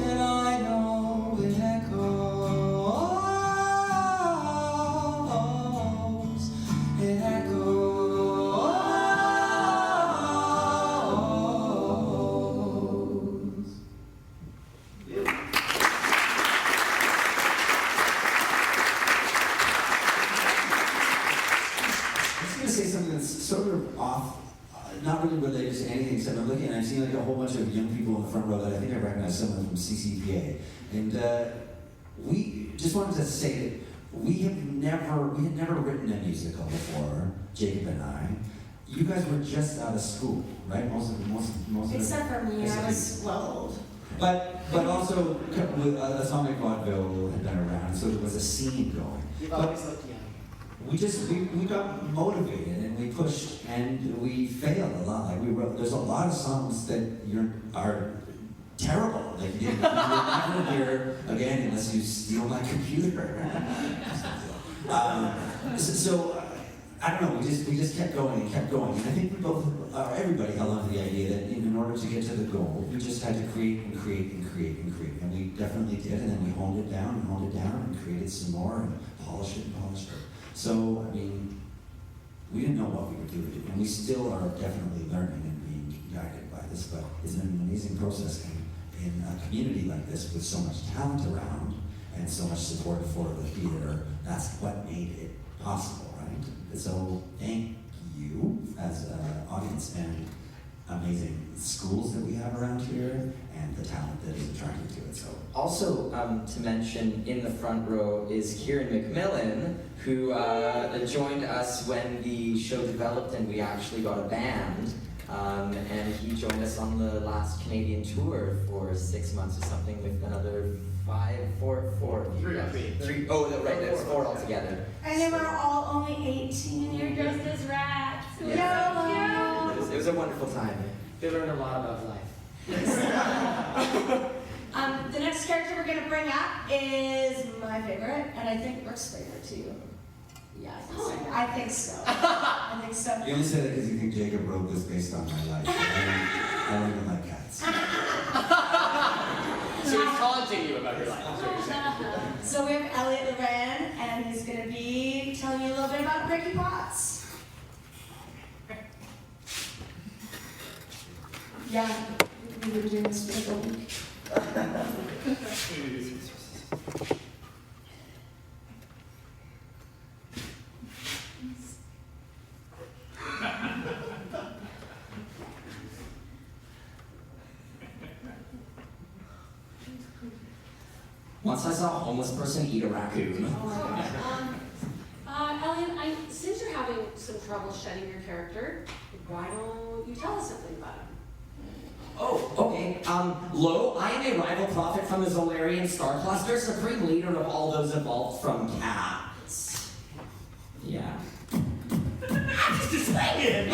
and I know it echoes. It echoes.
I'm just going to say something that's sort of off, not really related to anything, except I'm looking and I'm seeing like a whole bunch of young people in the front row that I think I recognize some of them from CCPA. And we just wanted to say that we had never written a musical before, Jacob and I. You guys were just out of school, right? Most of
Except for me, I
except
was well old.
But also, with a song like Vaudeville had been around, so there was a scene going.
You've
But
always looked young.
we got motivated and we pushed and we failed a lot. Like we wrote, there's a lot of songs that are terrible. Like you'll never hear again unless you steal my computer. I don't know. We just kept going and kept going. And I think we both, everybody held on to the idea that in order to get to the goal, we just had to create and create and create and create. And we definitely did. And then we honed it down and created some more and polished it. So, I mean, we didn't know what we were doing, and we still are definitely learning and being guided by this, but it's an amazing process in a community like this with so much talent around and so much support for the theater. That's what made it possible, right? So, thank you as an audience and amazing schools that we have around here and the talent that is attracted to it. So.
Also, to mention in the front row is Kieran McMillan, who joined us when the show developed and we actually got a band. And he joined us on the last Canadian tour for 6 months or something with another four. Three. Oh, right, there's four altogether.
And they were all only 18.
You're dressed as rats.
Yeah. It was a wonderful time.
They learned a lot about life.
The next character we're going to bring up is my favorite, and I think Brooke's favorite too. Yeah, I think so. I think so.
You only say that because you think Jacob wrote this based on my life. I don't even like cats.
So he's taunting you about your life. That's what you're saying.
So we have Elliot Loran, and he's going to be telling you a little bit about Ricky Potts. Yeah, we've been doing this for like a week.
Once I saw a homeless person eat a raccoon.
Elliot, since you're having some trouble shedding your character, why don't you tell us something about him?
Oh, okay. Lo, I am a rival prophet from the Zolarian star cluster, supreme leader of all those evolved from cats. Yeah. I'm just explaining!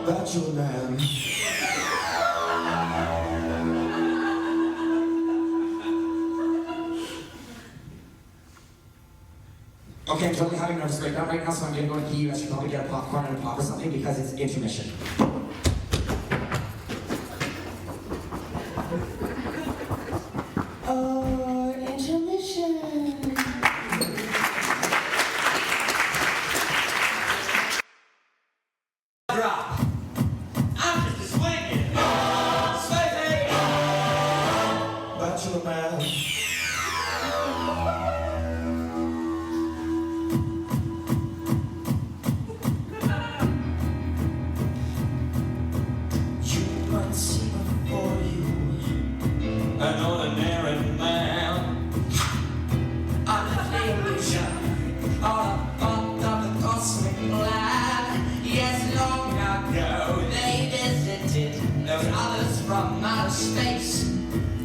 Bachelor man.
Okay, I'm totally having a nervous breakdown right now, so I'm gonna go to pee. I should probably get a popcorn and a pop or something because it's intermission.
Oh, intermission.
Drop.
I'm just a swinging. Bachelor man. You might see before you an ordinary man.
On the illusion, all up of the cosmic lab. Yes, long ago they visited those others from outer space.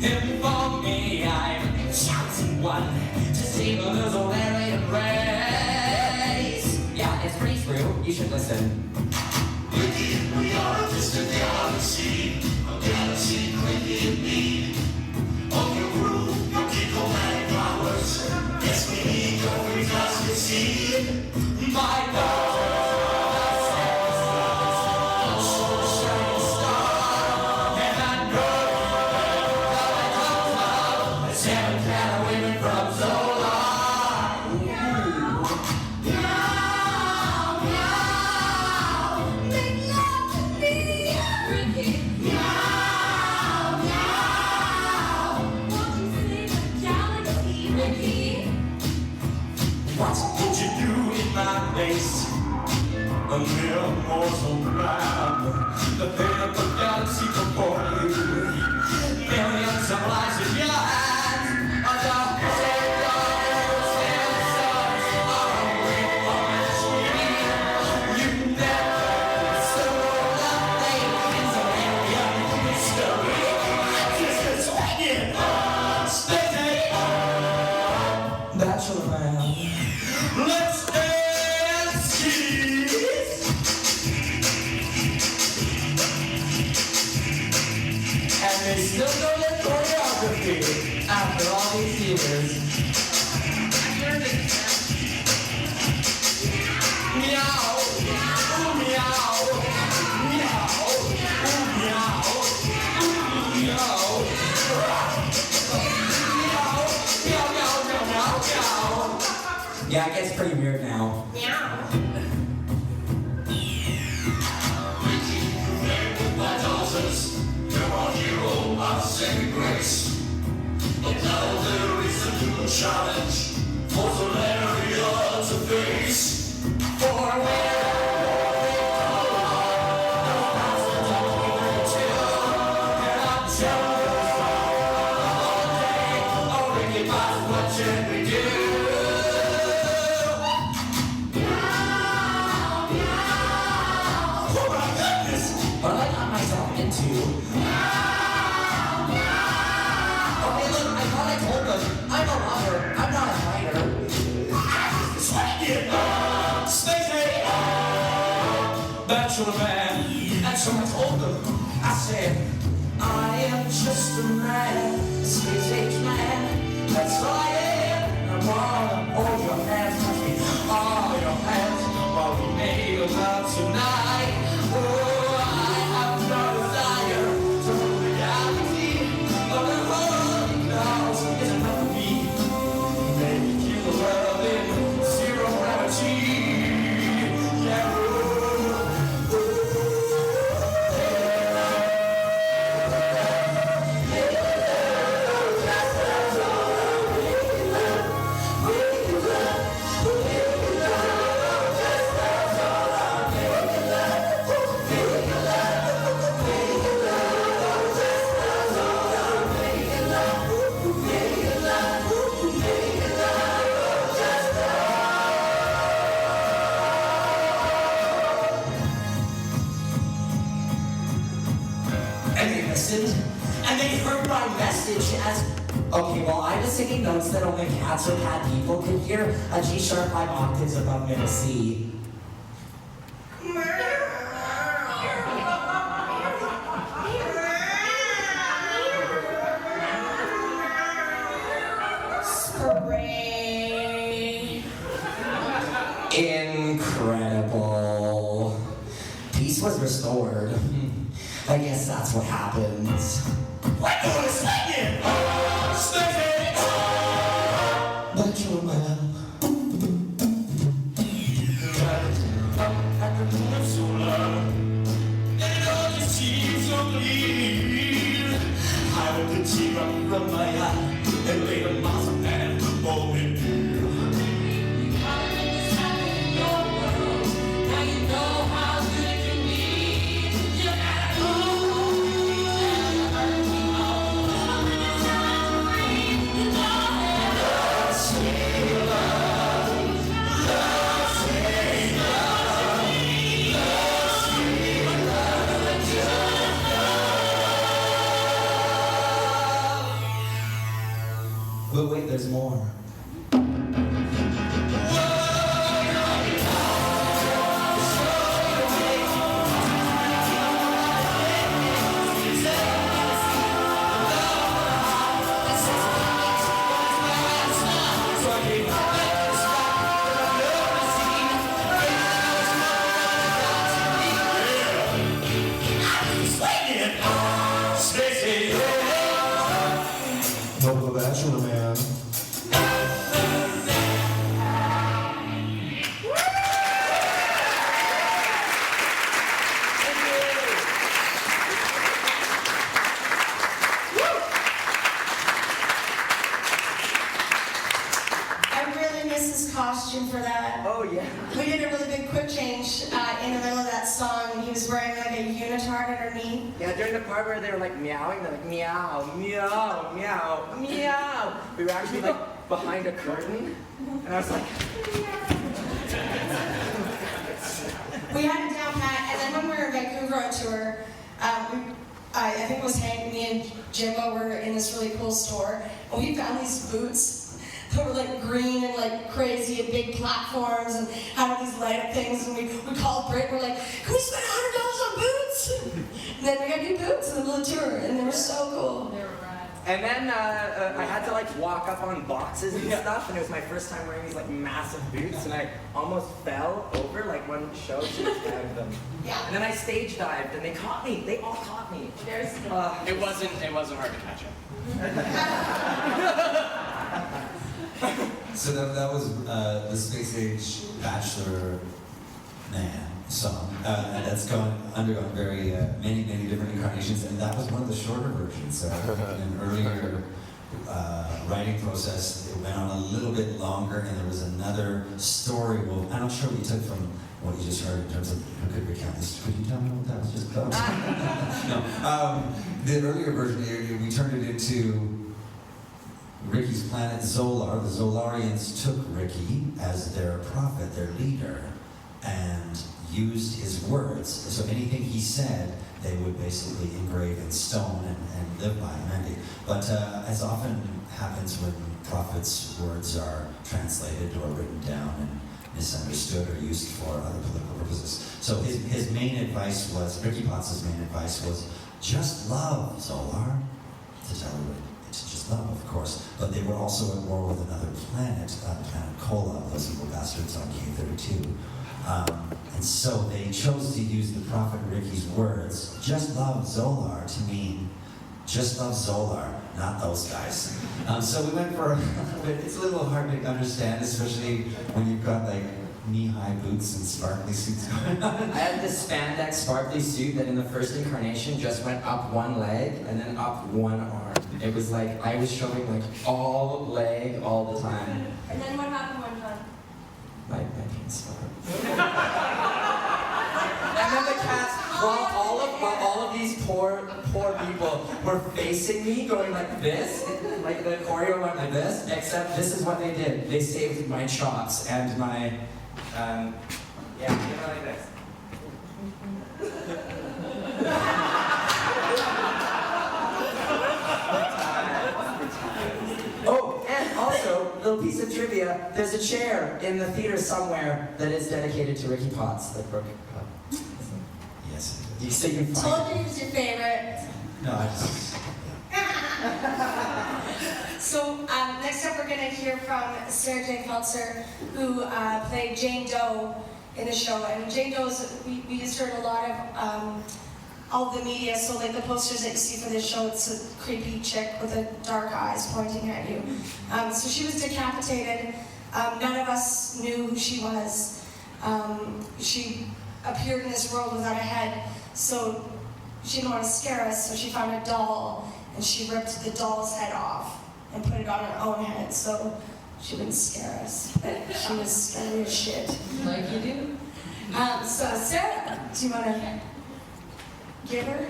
Inform me, I'm chosen one to save the Zolarian race. Yeah, it's pretty true. You should listen.
We are a distant galaxy, a galaxy greatly in need of your rule, your kikomatic powers. Yes, we need your free cosmic seed.
My God,
Shining star,
and I know
the seven kind of women from Zola. What did you do in my face? A mere mortal man. The pain of the galaxy before you. Millions of lives in your hands. Under seven suns are away from a tree. You never saw nothing in Zolarian history. Just a swinging space Bachelor man. Let's dance, kids. And they still know the choreography after all these years. Meow, ooh, meow, meow, ooh, meow, ooh, meow.
Yeah, it gets pretty weird now.
My daughters, you're our hero of saving grace. But now there is a new challenge for Zolaria to face. For where what should we do? Oh my goodness!
What I got myself into. Okay, look, I thought I told them. I'm a lover. I'm not a fighter.
Swinging! Space Bachelor man.
And so I told them. I said, I am just a man, a space age man. That's all I am. I wanna hold your hands, touch me, all your hands, while we make love tonight. Oh, I have no desire to hold the reality of the holy clouds is enough for me. Maybe keep the world in zero gravity. Yeah.
listened, and they heard my message as, okay, well, I was singing notes that only cats or cat people could hear, a G sharp 5 octaves above middle C.
Spray.
Incredible. Peace was restored. I guess that's what happens. What do you singing? Singing! But you're a man. At the moon of solar, and it all just seems so clear. I would the tear up from my eye and lay the mouse of man holding dear. But wait, there's more.
Welcome to Bachelor Man.
I really miss his costume for that.
Oh yeah.
We did a really big quick change in the middle of that song, and he was wearing like a unitard underneath.
Yeah, during the part where they were like meowing, they're like meow, meow, meow, meow. We were actually like behind a curtain, and I was like,
We had it down pat, and then when we were in Vancouver on tour, I think it was Hank, me, and Jimbo were in this really cool store, and we found these boots that were like green and like crazy and big platforms and had all these light up things, and we called Brit, we're like, can we spend $100 on boots? And then we got new boots in the middle of the tour, and they were so cool.
and then I had to like walk up on boxes and stuff, and it was my first time wearing these like massive boots, and I almost fell over like one show to have them.
Yeah.
And then I stage dived, and they caught me. They all caught me.
It wasn't hard to catch him.
So that was the Space Age Bachelor Man song. And that's undergone very many different incarnations, and that was one of the shorter versions. So in an earlier writing process, it went on a little bit longer, and there was another story. Well, I'm not sure what you took from what you just heard in terms of who could recount this. Could you tell me what that was just about? No. The earlier version, we turned it into Ricky's planet Zolar. The Zolarians took Ricky as their prophet, their leader, and used his words. So anything he said, they would basically engrave in stone and live by him. But as often happens when prophets' words are translated or written down and misunderstood or used for other political purposes. So his main advice was, Ricky Potts' main advice was, just love, Zolar, to tell everybody. To just love, of course, but they were also at war with another planet, planet Kola, those evil bastards on K-32. And so they chose to use the prophet Ricky's words, just love Zolar, to mean, just love Zolar, not those guys. So we went for a little bit, it's a little hard to understand, especially when you've got like knee-high boots and sparkly suits going on.
I had this spandex sparkly suit that in the first incarnation just went up one leg and then up one arm. It was like I was showing like all leg all the time.
And then what happened one time?
My penis fell. And then the cats, while all of these poor people were facing me, going like this, like the choreo went like this, except this is what they did. They saved my chops and my, yeah, you know, like this. piece of trivia, there's a chair in the theater somewhere that is dedicated to Ricky Potts, that broke it.
Yes.
You say you can
Told
find
you
it.
he was your favorite.
No, I just.
So next up we're going to hear from Sarah Jane Peltzer, who played Jane Doe in the show. And Jane Doe's, we used her in a lot of all the media, so like the posters that you see for this show, it's a creepy chick with the dark eyes pointing at you. So she was decapitated. None of us knew who she was. She appeared in this world without a head, so she didn't want to scare us, so she found a doll, and she ripped the doll's head off and put it on her own head, so she wouldn't scare us. She was scary as shit.
Like you do.
So Sarah, do you want to give her?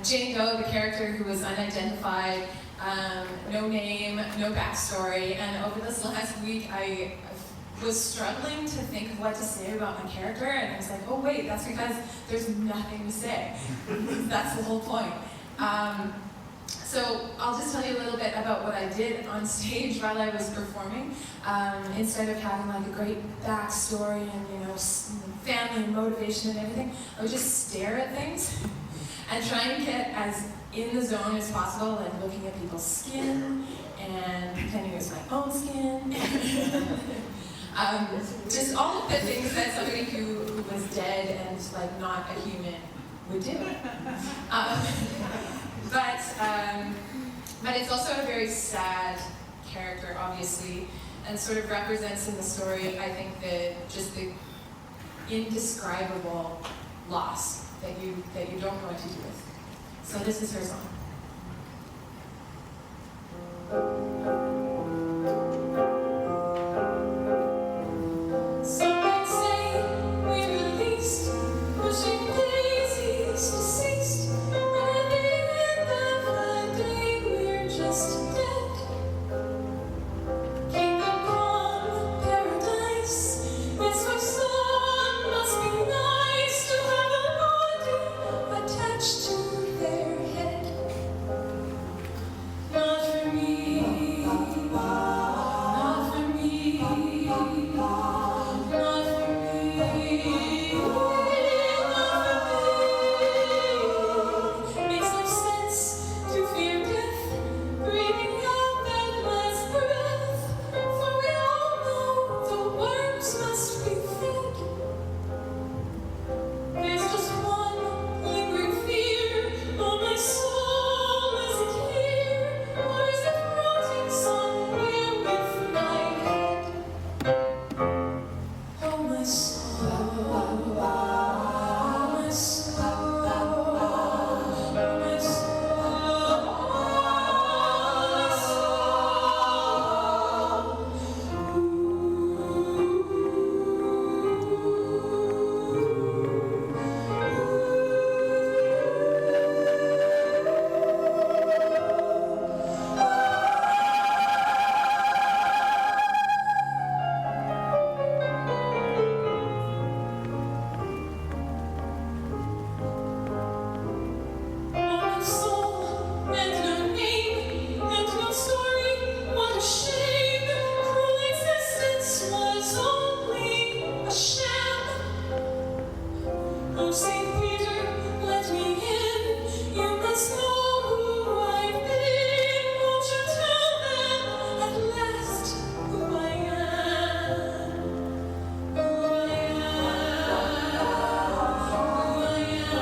Jane Doe, the character who was unidentified, no name, no backstory, and over this last week I was struggling to think of what to say about my character, and I was like, oh wait, that's because there's nothing to say. That's the whole point. So I'll just tell you a little bit about what I did on stage while I was performing. Instead of having like a great backstory and family and motivation and everything, I would just stare at things and try and get as in the zone as possible, like looking at people's skin and pretending it was my own skin. Just all of the things that somebody who was dead and like not a human would do. But it's also a very sad character, obviously, and sort of represents in the story, I think, just the indescribable loss that you don't know what to do with. So this is her song.
Some say we're released, pushing daisies deceased, and at the end of the day we're just dead. Kingdom come, paradise. It's my song, must be nice to have a body attached to their head. Not for me, not for me, not for me, Makes no sense to fear death, breathing out that last breath. For we all know the worms must be fed. There's just one lingering fear. Oh, my soul is here, or is it rotting somewhere with my head? Oh, my soul, oh, my soul, oh, my soul, my soul, and no name, and no story. What a shame! Cruel existence was only a sham. Oh, Saint Peter, let me in. You must know who I've been. Won't you tell them at last who I am? Who I am? Who I am?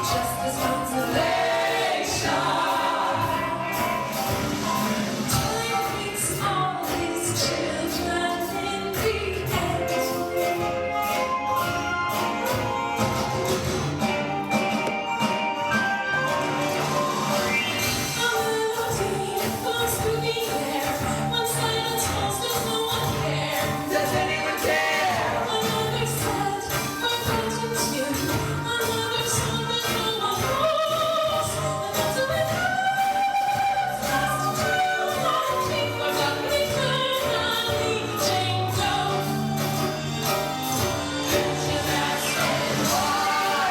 just this consolation. Time meets all these children in the end. A melody floats through the air. When silence falls, does no one care? Does anyone care? Another sad, forgotten tune. Another song that no one knows. Another without last true magic, forgotten eternally. Jane Doe. She's asking why,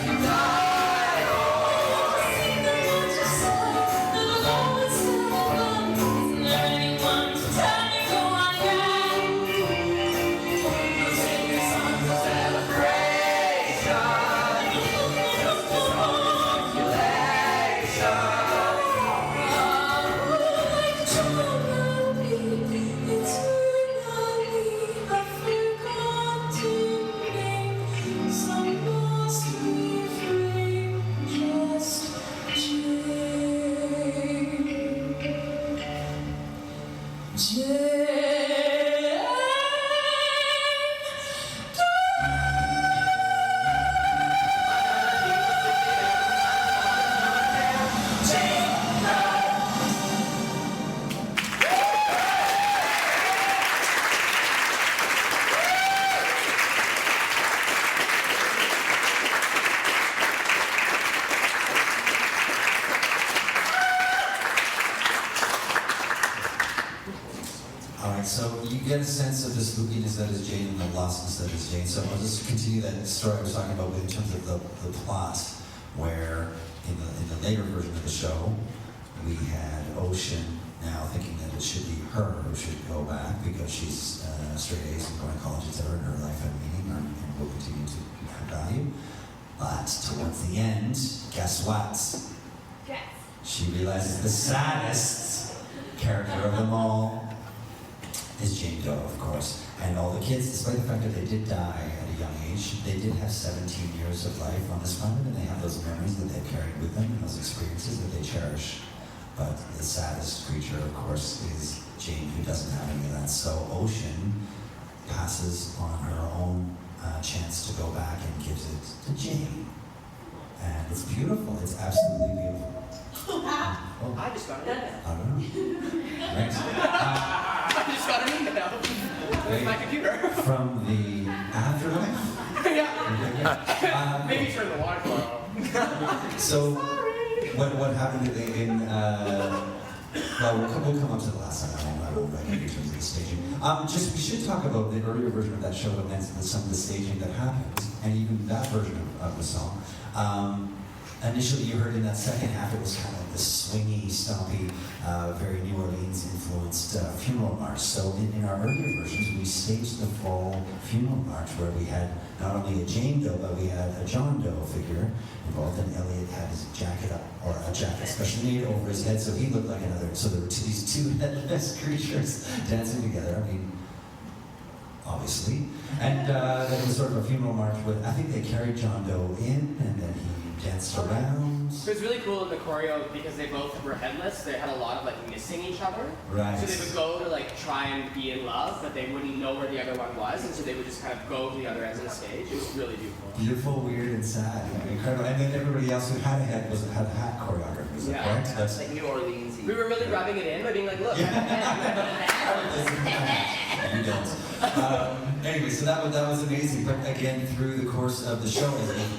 you die. Sing the words you say, and I've always said them. Isn't there anyone to tell me who I am? We'll sing these songs of celebration. Just this articulation. Like eternally, a forgotten name. Some lost refrain, just Jane.
All right, so you get a sense of the spookiness that is Jane and the lostness that is Jane. So I'll just continue that story I was talking about in terms of the plot, where in the later version of the show, we had Ocean now thinking that it should be her who should go back because she's straight A's and going to college, etc., and her life had meaning and will continue to have value. But towards the end, guess what? She realizes the saddest character of them all is Jane Doe, of course. And all the kids, despite the fact that they did die at a young age, they did have 17 years of life on this planet, and they have those memories that they've carried with them and those experiences that they cherish. But the saddest creature, of course, is Jane, who doesn't have any of that. So Ocean passes on her own chance to go back and gives it to Jane. And it's beautiful. It's absolutely beautiful. Oh,
I just got an email.
I don't know. Thanks.
I just got an email. With my computer.
From the afterlife?
Yeah. Maybe turn the water off.
So, what happened in well, we'll come up to the last time. I won't write in terms of the staging. We should talk about the earlier version of that show and some of the staging that happened, and even that version of the song. Initially, you heard in that second half, it was kind of this swingy, stompy, very New Orleans-influenced funeral march. So in our earlier versions, we staged the full funeral march where we had not only a Jane Doe, but we had a John Doe figure involved, and Elliot had his jacket up, or a jacket specially made over his head, so he looked like another. So there were these two headless creatures dancing together. I mean, obviously. And then it was sort of a funeral march with, I think they carried John Doe in, and then he danced around.
It was really cool in the choreo because they both were headless. They had a lot of like missing each other.
Right.
So they would go to like try and be in love, but they wouldn't know where the other one was, and so they would just kind of go to the other ends of the stage. It was really beautiful.
Beautiful, weird, and sad. Incredible. And then everybody else who had a head had a hat choreographer. Is that correct? That's
like New Orleans.
We were really rubbing it in by being like, look.
You don't. Anyway, so that was amazing. But again, through the course of the show,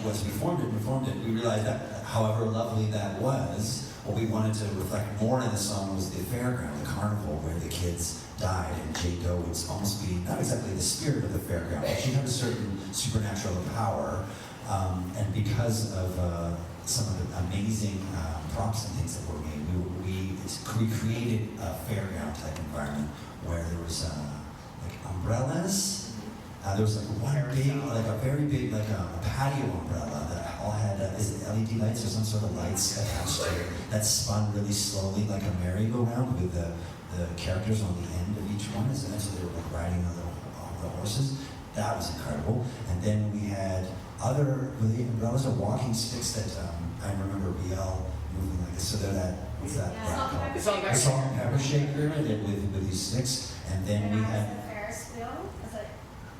as we formed it, we realized that however lovely that was, what we wanted to reflect more in the song was the fairground, the carnival, where the kids died, and Jane Doe would almost be not exactly the spirit of the fairground, but she had a certain supernatural power. And because of some of the amazing props and things that were made, we created a fairground type environment where there was like umbrellas. There was like one big, like a very big, like a patio umbrella that all had is it LED lights or some sort of lights attached to it that spun really slowly like a merry-go-round with the characters on the end of each one. And so they were like riding on the horses.
That was incredible. And then we had that was a walking sticks that I remember BL moving like this. So they're that, what's that?
Yeah.
It's all
The salt and pepper shaker with these sticks. And then we had,
the Ferris wheel. It's like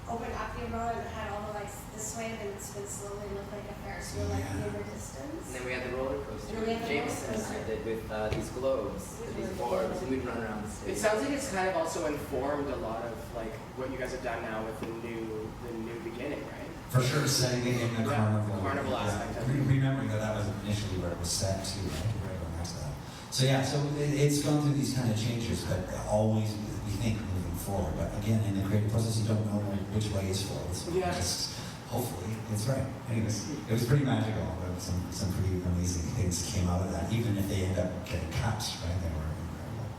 open up the umbrella and it had all the lights this way, then it spins slowly and looked like a Ferris wheel, like in the distance.
And then we had the roller coaster.
And we had the
Jameson
roller
and I
coaster.
did with these globes, these orbs, and we'd run around the stage.
It sounds like it's kind of also informed a lot of like what you guys have done now with the new beginning, right?
for sure, setting it in the carnival.
Carnival
Yeah.
aspect of it.
Remembering that was initially where it was set too, right? Right going back to that. So yeah, so it's gone through these kind of changes, but always we think moving forward. But again, in the creative process, you don't know which way is forward. So
Yeah.
just hopefully it's right. Anyways, it was pretty magical. There was some pretty amazing things came out of that, even if they end up getting cut, right? They were incredible.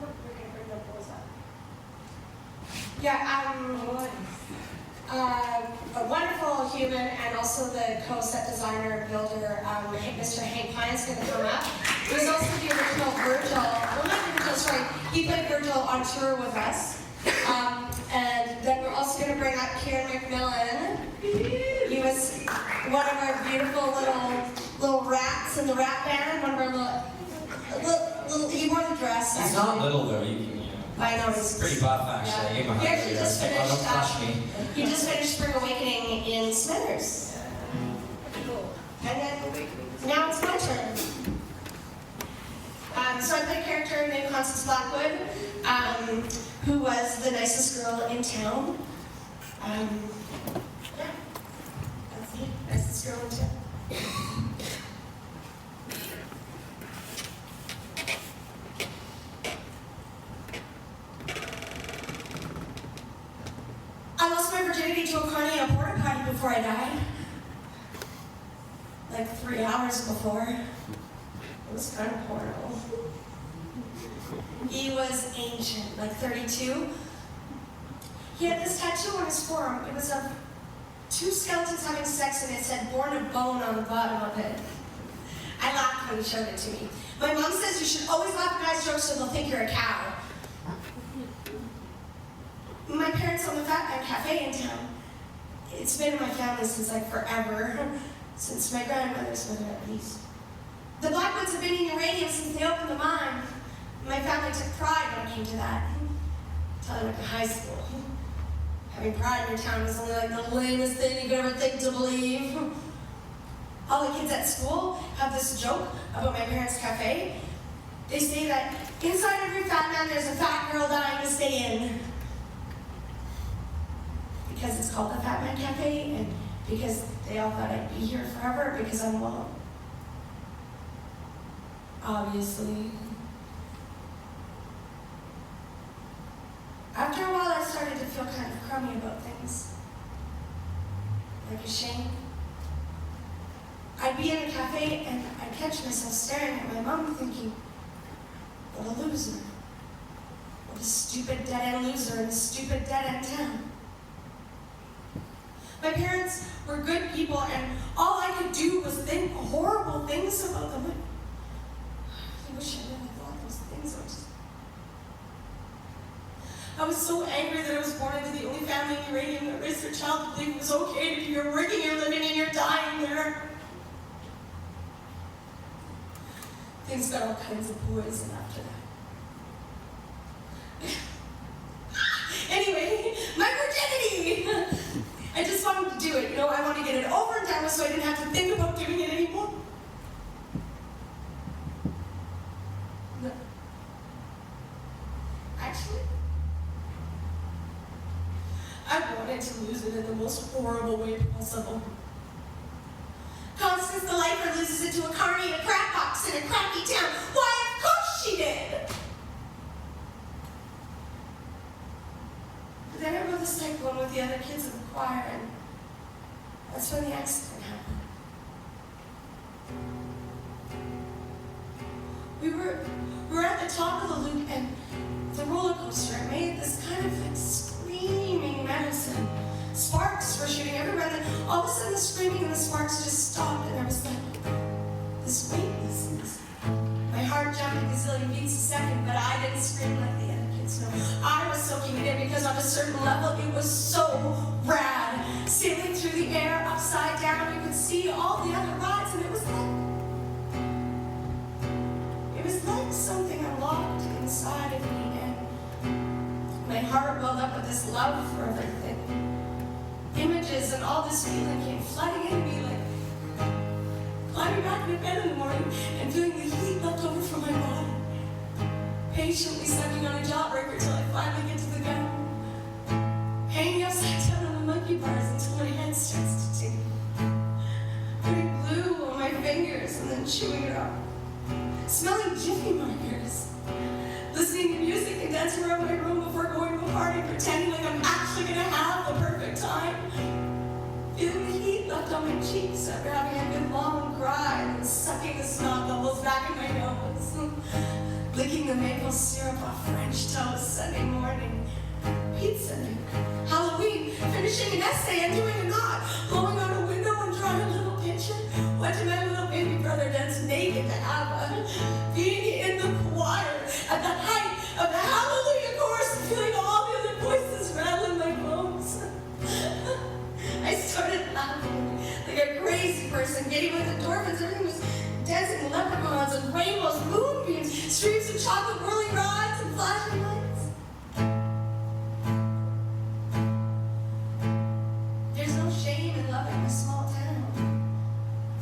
Look, we're gonna bring the balls up. Yeah, a wonderful human and also the co-set designer, builder, Mr. Hank Pine's going to come up. He was also the original Virgil. Well, not the original, sorry. He played Virgil on tour with us. And then we're also going to bring up Kieran McMillan. He was one of our beautiful little rats in the rat band. One of our little he wore the dress.
He's not little though.
I know he's
pretty buff actually.
Yeah. He actually just
Oh, don't crush me.
He just finished Spring Awakening in Smithers. Cool. And then now it's my turn. So I play a character named Constance Blackwood, who was the nicest girl in town. Yeah, that's me, nicest girl in town. I lost my virginity to a carny at a porta potty before I died. Like 3 hours before. It was kind of horrible. He was ancient, like 32. He had this tattoo on his forearm. It was of 2 skeletons having sex and it said born of bone on the bottom of it. I laughed when he showed it to me. My mom says you should always laugh at guys' jokes so they'll think you're a cow. My parents own the Fat Man Cafe in town. It's been in my family since like forever, since my grandmother's mother at least. The Blackwoods have been eating uranium since they opened the mine. My family took pride when it came to that. Until I went to high school. Having pride in your town was only like the lamest thing you could ever think to believe. All the kids at school have this joke about my parents' cafe. They say that inside every fat man there's a fat girl dying to stay in. Because it's called the Fat Man Cafe, and because they all thought I'd be here forever because I'm long. Obviously. After a while, I started to feel kind of crummy about things. Like ashamed. I'd be in a cafe and I'd catch myself staring at my mom thinking, what a loser. What a stupid dead-end loser in a stupid dead-end town. My parents were good people, and all I could do was think horrible things about them. I wish I never thought those things. I was so angry that I was born into the only family in uranium that raised their child to believe it was okay to be you're working, you're living, and you're dying there. Things got all kinds of poison after that. Anyway, my virginity! I just wanted to do it, I wanted to get it over and done with so I didn't have to think about doing it anymore. No. Actually, I wanted to lose it in the most horrible way possible. Constance the Lifer loses it to a carny in a crack box in a crappy town. Why, of course she did! But then I rode the cyclone with the other kids in the choir, and that's when the accident happened. We were at the top of the loop, and the roller coaster made this kind of like screaming medicine. Sparks were shooting everywhere, and then all of a sudden the screaming and the sparks just stopped, and there was like this weightlessness. My heart jumped a gazillion beats a second, but I didn't scream like the other kids snow. I was soaking it in because on a certain level it was so rad. Sailing through the air, upside down, you could see all the other rides, and it was like something unlocked inside of me, and my heart welled up with this love for everything. Images and all this feeling came flooding into me, like climbing back into bed in the morning and feeling the heat left over from my body. Patiently sucking on a jawbreaker till I finally get to the ground. Hanging upside down on the monkey bars until my head starts to tingle. Putting glue on my fingers and then chewing it up. Smelling Jiffy markers. Listening to music and dancing around my room before going to a party, pretending like I'm actually gonna have the perfect time. Feeling the heat left on my cheeks after having a good long cry and sucking the snot bubbles back in my nose. Licking the maple syrup off French toast Sunday morning. Pizza night. Halloween. Finishing an essay and doing a knot. Blowing out a window and drawing a little picture. Went to my little baby brother dance naked to ABBA. Being in the choir at the height of the Hallelujah chorus and feeling all the other voices rattle in my bones. I started laughing like a crazy person, getting with endorphins. Everything was dancing leprechauns and rainbows, moonbeams, streams of chocolate whirling rides and flashing lights. There's no shame in loving a small town.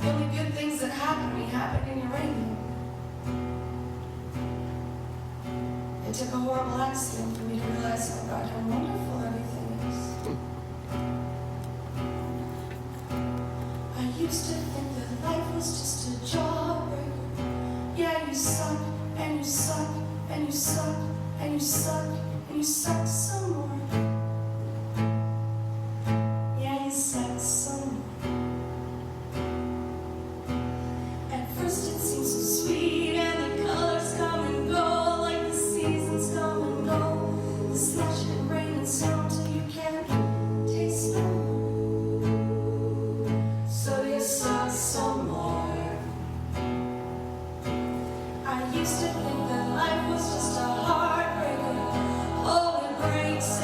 The only good things that happen to me happen in uranium. It took a horrible accident for me to realize how goddamn wonderful everything is. I used to think that life was just a jawbreaker. Yeah, you suck, and you suck, and you suck, and you suck, and you suck some more. Yeah, you suck some more. At first it seems so sweet, and the colors come and go, like the seasons come and go. The slush and rain and snow till you can't taste no more. So you suck some more. I used to think that life was just a heartbreaker. Oh, it breaks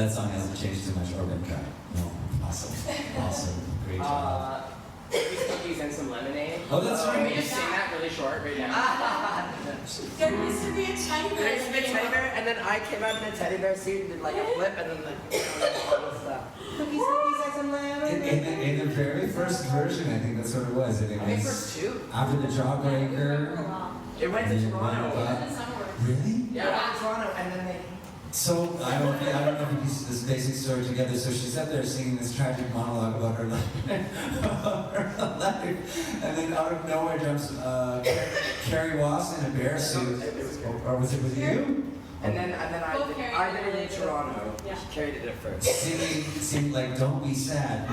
That song hasn't changed too much, or been cut. No, awesome, awesome, great job.
Cookies and some lemonade.
Oh, that's
Can we
right.
just sing that really short right now?
There used to be a teddy bear.
There used to be a teddy bear, and then I came out in a teddy bear suit and did like a flip, and then like all this stuff. Cookies and some lemonade.
In the very first version, I think that's what it was. And it
I think
was
first two.
after the Jawbreaker.
It went to Toronto.
Really?
Yeah, it went to Toronto, and then they.
So I don't know if you piece this basic story together. So she's up there singing this tragic monologue about her life, and then out of nowhere jumps Carrie Wass in a bear suit. Or was it with you?
And then I did it in Toronto.
Yeah.
Carrie did it first.
Singing like "Don't Be Sad."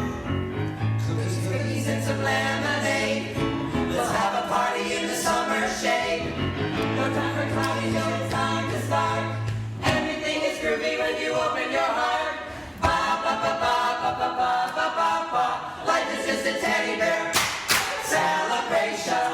Cookies and some lemonade. Let's have a party in the summer shade. No time for cloudy, no time to start. Everything is groovy when you open your heart. Ba ba ba ba ba ba ba ba ba ba. Life is just a teddy bear celebration.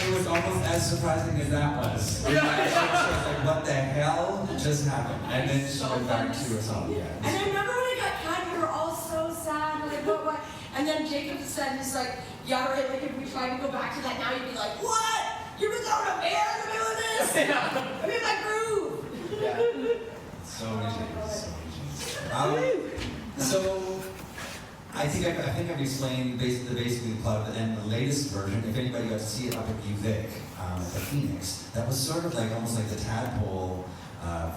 It was almost as surprising as that was. She was like, "What the hell just happened?" And then she went back to her song. Yeah.
And I remember when I got cut, we were all so sad. We're like, what? And then Jacob said, he's like, yeah, right, like if we tried to go back to that now, you'd be like, what? You're without a bear in the middle of this? I'm in my groove.
So many changes. So I think I've explained basically the plot and the latest version. If anybody got to see it up at UVic, at the Phoenix, that was sort of like almost like the tadpole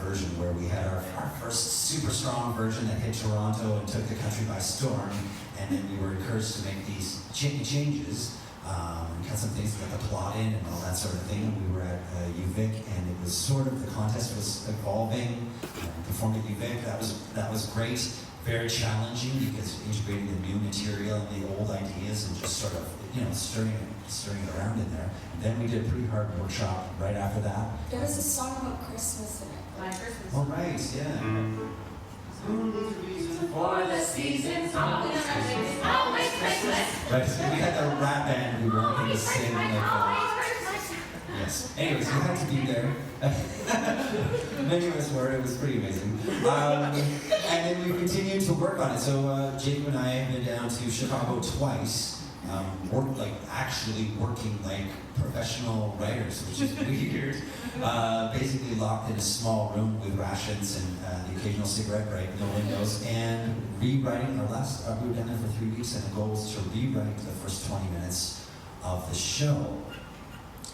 version where we had our first super strong version that hit Toronto and took the country by storm, and then we were encouraged to make these changes, cut some things, got the plot in and all that sort of thing. And we were at UVic, and it was sort of, the contest was evolving, performed at UVic. That was great, very challenging because integrating the new material and the old ideas and just sort of, stirring it around in there. And then we did a pretty hard workshop right after that.
There was a song about Christmas in it.
Oh, right, yeah.
For the season's always Christmas.
Right, so we had the rap band who were going to sing like yes. Anyways, we had to be there. Many of us were. It was pretty amazing. And then we continued to work on it. So Jacob and I have been down to Chicago twice. Actually working like professional writers, which is weird. Basically locked in a small room with rations and the occasional cigarette break, no windows, and rewriting we were down there for 3 weeks, and the goal was to rewrite the first 20 minutes of the show.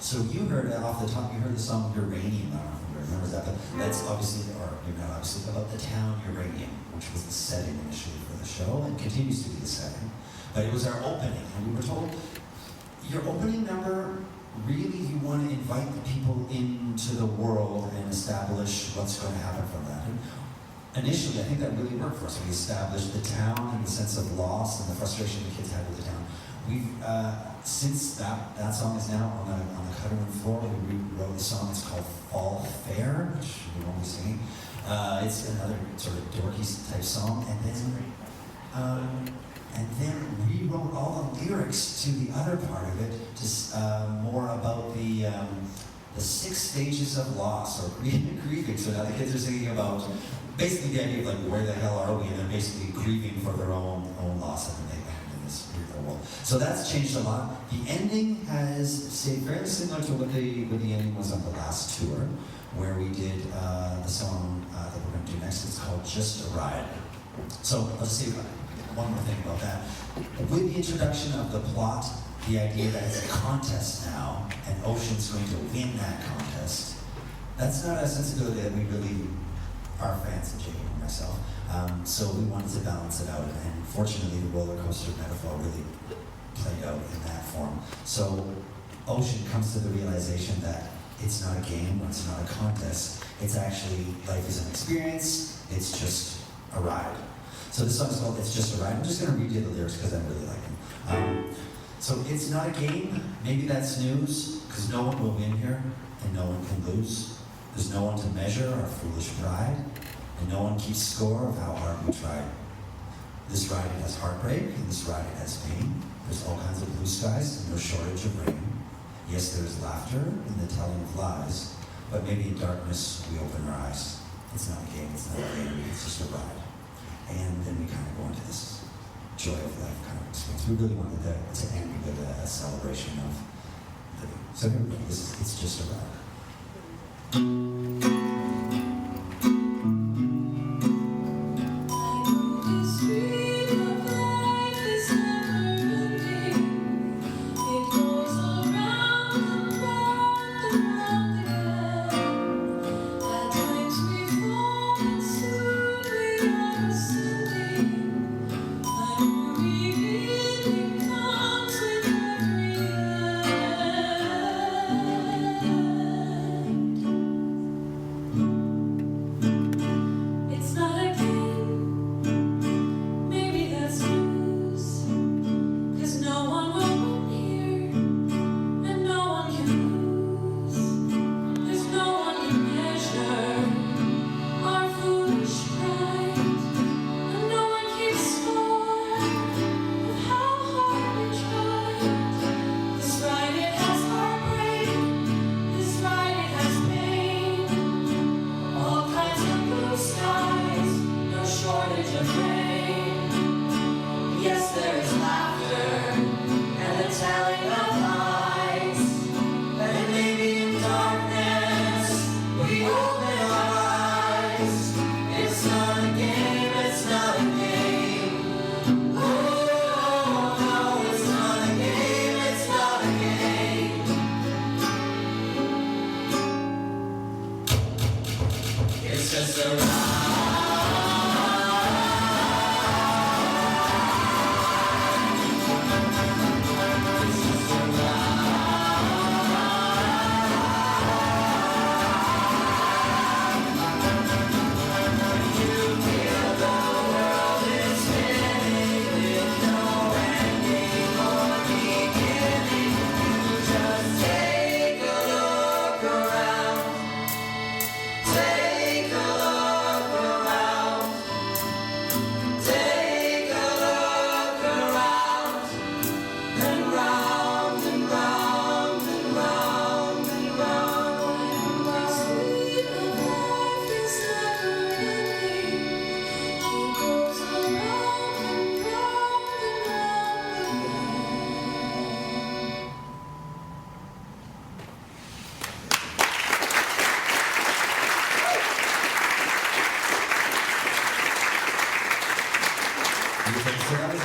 So you heard off the top, you heard the song Uranium, I don't know if you remember that, but that's obviously, or not obviously, about the town Uranium, which was the setting initially for the show, and continues to be the setting. But it was our opening, and we were told, your opening number, really you want to invite the people into the world and establish what's going to happen from that. And initially, I think that really worked for us. We established the town and the sense of loss and the frustration the kids had with the town. We've, since that song is now on the cutting room floor, we rewrote a song, it's called Fall Fair, which we won't be singing. It's another sort of dorky type song, and then rewrote all the lyrics to the other part of it, just more about the 6 stages of loss or grieving. So now the kids are singing about basically the idea of like where the hell are we, and then basically grieving for their own loss that they had in this weird world. So that's changed a lot. The ending has stayed fairly similar to what the ending was on the last tour, where we did the song that we're going to do next. It's called Just a Ride. So I'll just say one more thing about that. With the introduction of the plot, the idea that it's a contest now, and Ocean's going to win that contest, that's not a sensibility that we really are fans of, Jacob and myself. So we wanted to balance it out, and fortunately the roller coaster metaphor really played out in that form. So Ocean comes to the realization that it's not a game, it's not a contest, it's actually, life is an experience, it's just a ride. So this song is called It's Just a Ride. I'm just going to read you the lyrics because I really like them. So it's not a game, maybe that's news, because no one will win here and no one can lose. There's no one to measure our foolish pride, and no one keeps score of how hard we tried. This ride it has heartbreak, and this ride it has pain. There's all kinds of blue skies and no shortage of rain. Yes, there's laughter in the telling of lies, but maybe in darkness we open our eyes. It's not a game, it's not a game, it's just a ride. And then we kind of go into this joy of life kind of experience. We really wanted to end with a celebration of living. So here we go, it's just a ride. So that was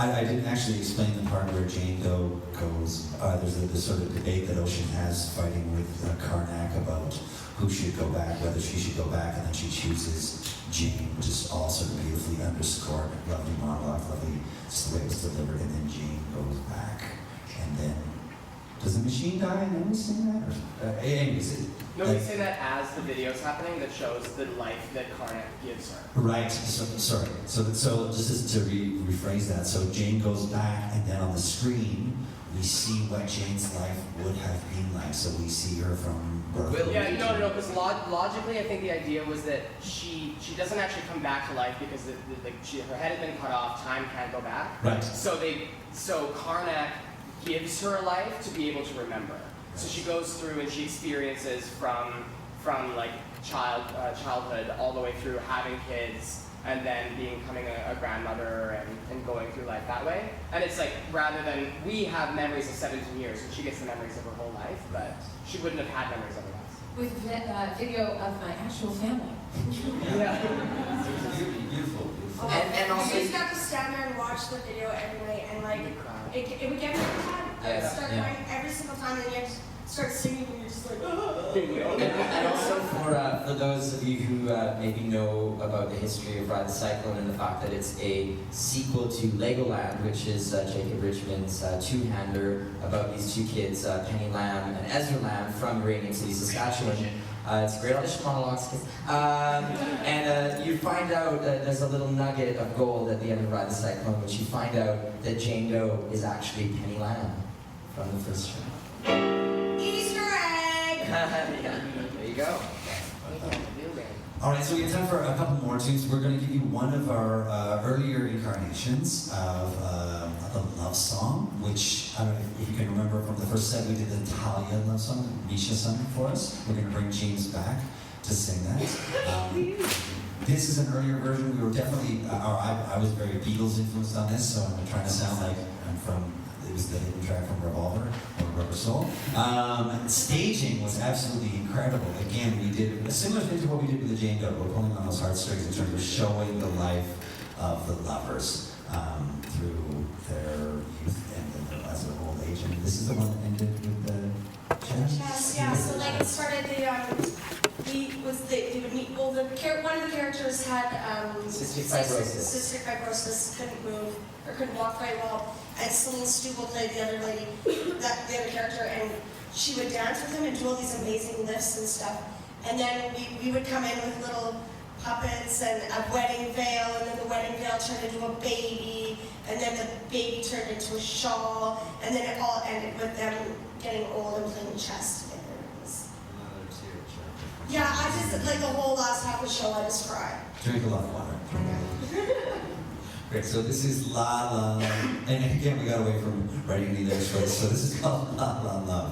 I didn't actually explain the part where Jane Doe goes. There's this sort of debate that Ocean has fighting with Karnak about who should go back, whether she should go back, and then she chooses Jane, which is all sort of beautifully underscored. Lovely monologue, lovely, just the way it was delivered, and then Jane goes back. And then, does the machine die and then we sing that? Or, anyways,
No, we say that as the video's happening that shows the life that Karnak gives her.
Right, so, sorry. So just to rephrase that, so Jane goes back, and then on the screen, we see what Jane's life would have been like. So we see her from birth.
Yeah, no, because logically, I think the idea was that she doesn't actually come back to life because her head had been cut off, time can't go back.
Right.
So Karnak gives her a life to be able to remember. So she goes through and she experiences from like childhood all the way through having kids and then becoming a grandmother and going through life that way. And it's like, rather than, we have memories of 17 years and she gets the memories of her whole life, but she wouldn't have had memories otherwise.
With video of my actual family.
Yeah.
Beautiful.
And also,
you just got to stand there and watch the video every night, and like it would get me every time. I would start crying every single time, and you have to start singing, and you're just like,
and also for those of you who maybe know about the history of Ride the Cyclone and the fact that it's a sequel to Legoland, which is Jacob Richmond's two-hander about these two kids, Penny Lamb and Ezra Lamb from Uranium City, Saskatchewan. It's a great audition monologues. And you find out that there's a little nugget of gold at the end of Ride the Cyclone, which you find out that Jane Doe is actually Penny Lamb from the first show.
Easter egg!
Yeah, there you go.
All right, so we have time for a couple more tunes. We're going to give you one of our earlier incarnations of the love song, which I don't know if you can remember from the first set, we did the Talia love song, Misha sung for us. We're going to bring James back to sing that. This is an earlier version. We were definitely, I was very Beatles influenced on this, so I'm trying to sound like I'm from, it was the hidden track from Revolver or Rubber Soul. Staging was absolutely incredible. Again, we did a similar thing to what we did with the Jane Doe. We're pulling on those heartstrings in terms of showing the life of the lovers through their youth and then as their old age. And this is the one that ended with the chess.
Yes, yeah. So like it started they would meet. Well, one of the characters had
Cystic fibrosis.
Cystic fibrosis, couldn't move or couldn't walk very well. And Celine Stubble played the other lady, the other character, and she would dance with him and do all these amazing lifts and stuff. And then we would come in with little puppets and a wedding veil, and then the wedding veil turned into a baby, and then the baby turned into a shawl, and then it all ended with them getting old and playing chess together. It was, yeah, I just, like the whole last half of the show, I just cried.
Drink a lot of water. Great, so this is La La, and again, we got away from writing any lyrics for this, so this is called La La Love.
La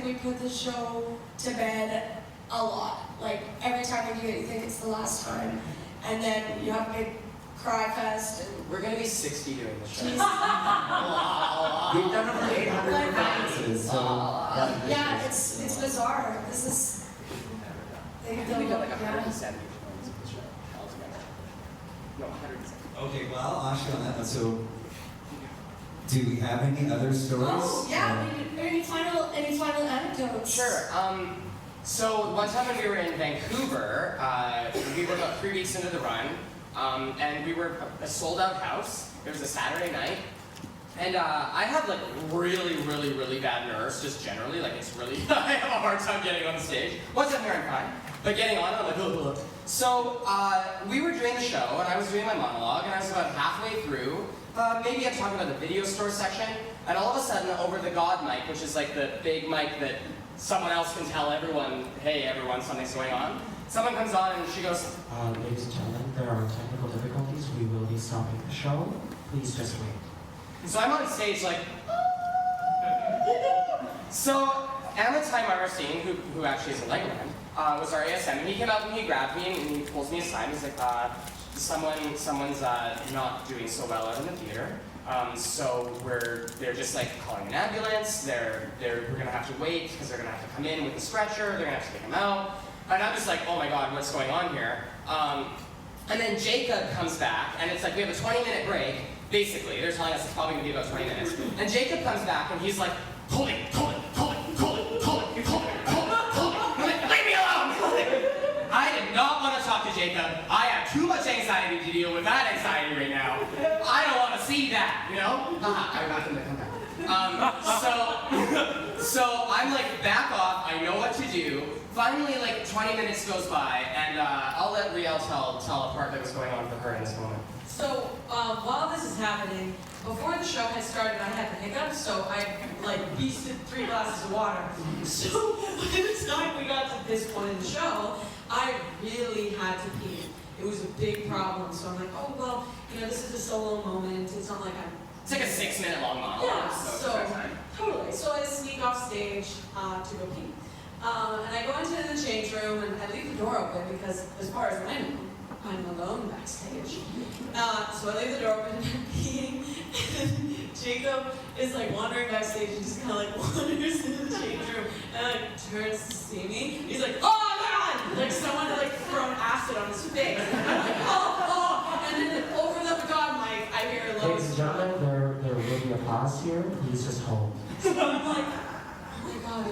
we put the show to bed a lot. Like every time we do it, you think it's the last time, and then you have a big cry fest. And
We're gonna be 60 doing the show.
Jeez.
We've done over 800 performances, so
Yeah, it's bizarre. This is.
We've done like
yeah.
170 performances of the show altogether. No, 170.
Okay, well, I'll ask you on that one. So, do we have any other stories?
Oh yeah. Any final anecdotes?
Sure. So one time when we were in Vancouver, we were about 3 weeks into the run, and we were a sold-out house. It was a Saturday night, and I have like really bad nerves, just generally. Like it's really, I have a hard time getting on the stage. Once I'm here, I'm fine, but getting on it, I'm like, ugh. So we were doing the show, and I was doing my monologue, and I was about halfway through. Maybe I'm talking about the video store section, and all of a sudden, over the God mic, which is like the big mic that someone else can tell everyone, hey everyone, something's going on. Someone comes on and she goes,
ladies and gentlemen, there are technical difficulties. We will be stopping the show. Please just wait.
and so I'm on stage like, so Amatai Marcin, who actually is a Legoland, was our ASM, and he came up and he grabbed me and he pulls me aside and he's like, someone's not doing so well out in the theater. So they're just like calling an ambulance. We're gonna have to wait because they're gonna have to come in with a stretcher. They're gonna have to take him out. And I'm just like, oh my God, what's going on here? And then Jacob comes back, and it's like we have a 20-minute break. Basically, they're telling us it's probably gonna be about 20 minutes. And Jacob comes back, and he's like, pull it. Leave me alone! I did not want to talk to Jacob. I have too much anxiety to deal with that anxiety right now. I don't want to see that, you know? I got them to come back. So I'm like, back off, I know what to do. Finally, like 20 minutes goes by, and I'll let Riel tell a part that was going on for her in this moment.
So while this is happening, before the show had started, I had the hiccups, so I like beasted 3 glasses of water. So by the time we got to this point in the show, I really had to pee. It was a big problem, so I'm like, oh well, you know, this is a solo moment. It's not like I'm.
It's like a 6-minute long monologue.
Yeah,
so
totally. So I sneak off stage to go pee. And I go into the change room and I leave the door open because, as far as I know, I'm alone backstage. So I leave the door open and I'm peeing. And Jacob is like wandering backstage and just kind of like wanders into the change room and like turns to see me. He's like, oh my God! Like someone had like thrown acid on his face. And I'm like, oh! And then over the God mic, I hear a low.
Ladies and gentlemen, there will be a pause here. Please just hold.
So I'm like, oh my God.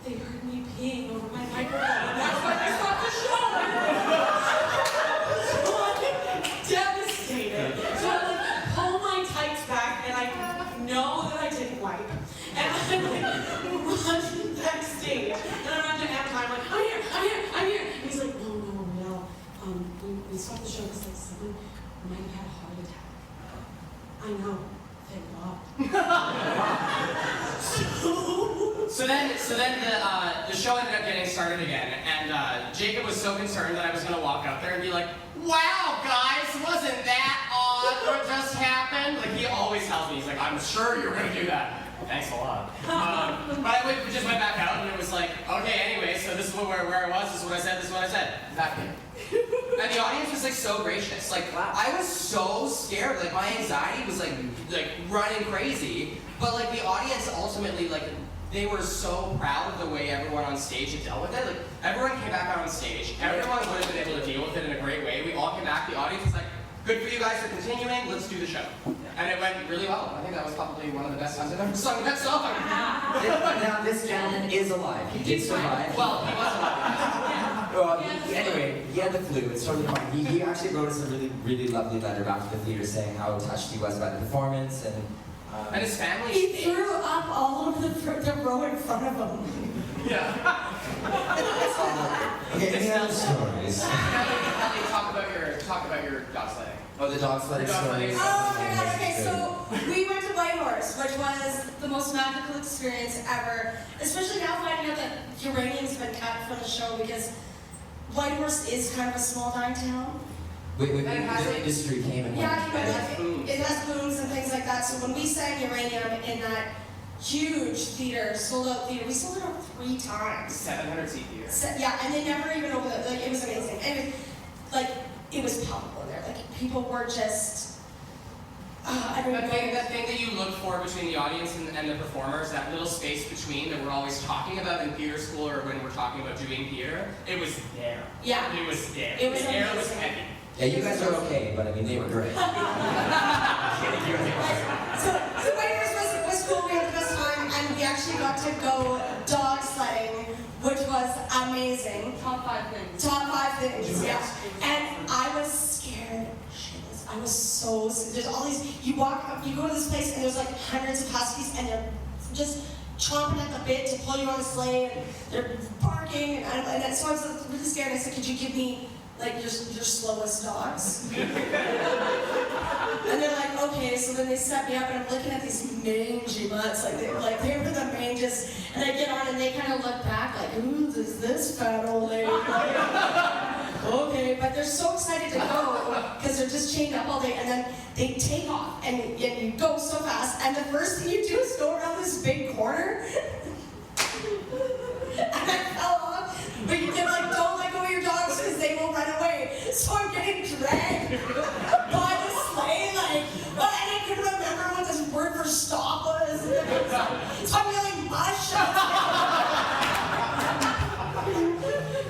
They heard me peeing over my microphone, and that's why they stopped the show! So I'm devastated. So I like pull my tights back, and I know that I didn't wipe. And I'm like running backstage, and I run to Amatai, I'm like, I'm here. And he's like, no, we stopped the show because like someone might have had a heart attack. I know. Thank God.
So then the show ended up getting started again, and Jacob was so concerned that I was gonna walk up there and be like, wow, guys, wasn't that odd what just happened? Like he always tells me, he's like, I'm sure you're gonna do that. Thanks a lot. But I just went back out and it was like, okay, anyway, so this is where I was, this is what I said, back in. And the audience was like so gracious. Like I was so scared. Like my anxiety was like running crazy. But like the audience ultimately like they were so proud of the way everyone on stage had dealt with it. Like everyone came back out on stage. Everyone would have been able to deal with it in a great way. We all came back. The audience was like, good for you guys for continuing. Let's do the show. And it went really well. I think that was probably one of the best times I've ever sung that song.
Now this gentleman is alive. He did survive.
Well, he was alive.
Anyway, he had the flu. It's totally fine. He actually wrote us a really lovely letter back to the theater saying how touched he was by the performance
and his family.
He threw up all over the row in front of him.
Yeah.
Okay, any other stories?
Kelly, talk about your dog sledding.
Oh, the dog sledding story.
Oh my God, okay, so we went to Whitehorse, which was the most magical experience ever. Especially now finding out that uranium's been cut from the show because Whitehorse is kind of a small town.
The industry came and
Yeah, you know, it has booms and things like that. So when we sang uranium in that huge theater, sold out theater. We sold it out 3 times.
700-seat theater.
Yeah, and they never even opened it. Like, it was amazing. And it was palpable there. Like, people were just, I don't know.
The thing that you look for between the audience and the performers, that little space between that we're always talking about in theater school or when we're talking about doing theater, it was there.
Yeah.
It was there.
It was
the air was
amazing.
heavy.
Yeah, you guys are okay, but I mean, they were great.
So Whitehorse was cool. We had the best time, and we actually got to go dog sledding, which was amazing.
Top 5 things.
Top 5 things, yeah. And I was scared shitless. I was so scared. There's all these. You walk up, you go to this place, and there's like hundreds of huskies, and they're just chomping at the bit to pull you on a sleigh, and they're barking, and so I was really scared. I said, "Could you give me like your slowest dogs?" And they're like, "Okay." So then they set me up, and I'm looking at these mangy mutts, they were the mangiest. And I get on, and they kind of look back, like, "Who is this fat old lady?" Okay, but they're so excited to go because they're just chained up all day, and then they take off, and you go so fast, and the first thing you do is go around this big corner. And I fell off, but they're like, "Don't let go of your dogs because they will run away." So I'm getting dragged by the sleigh, and I couldn't remember what this word for stop was. So I'm yelling, "Mush!"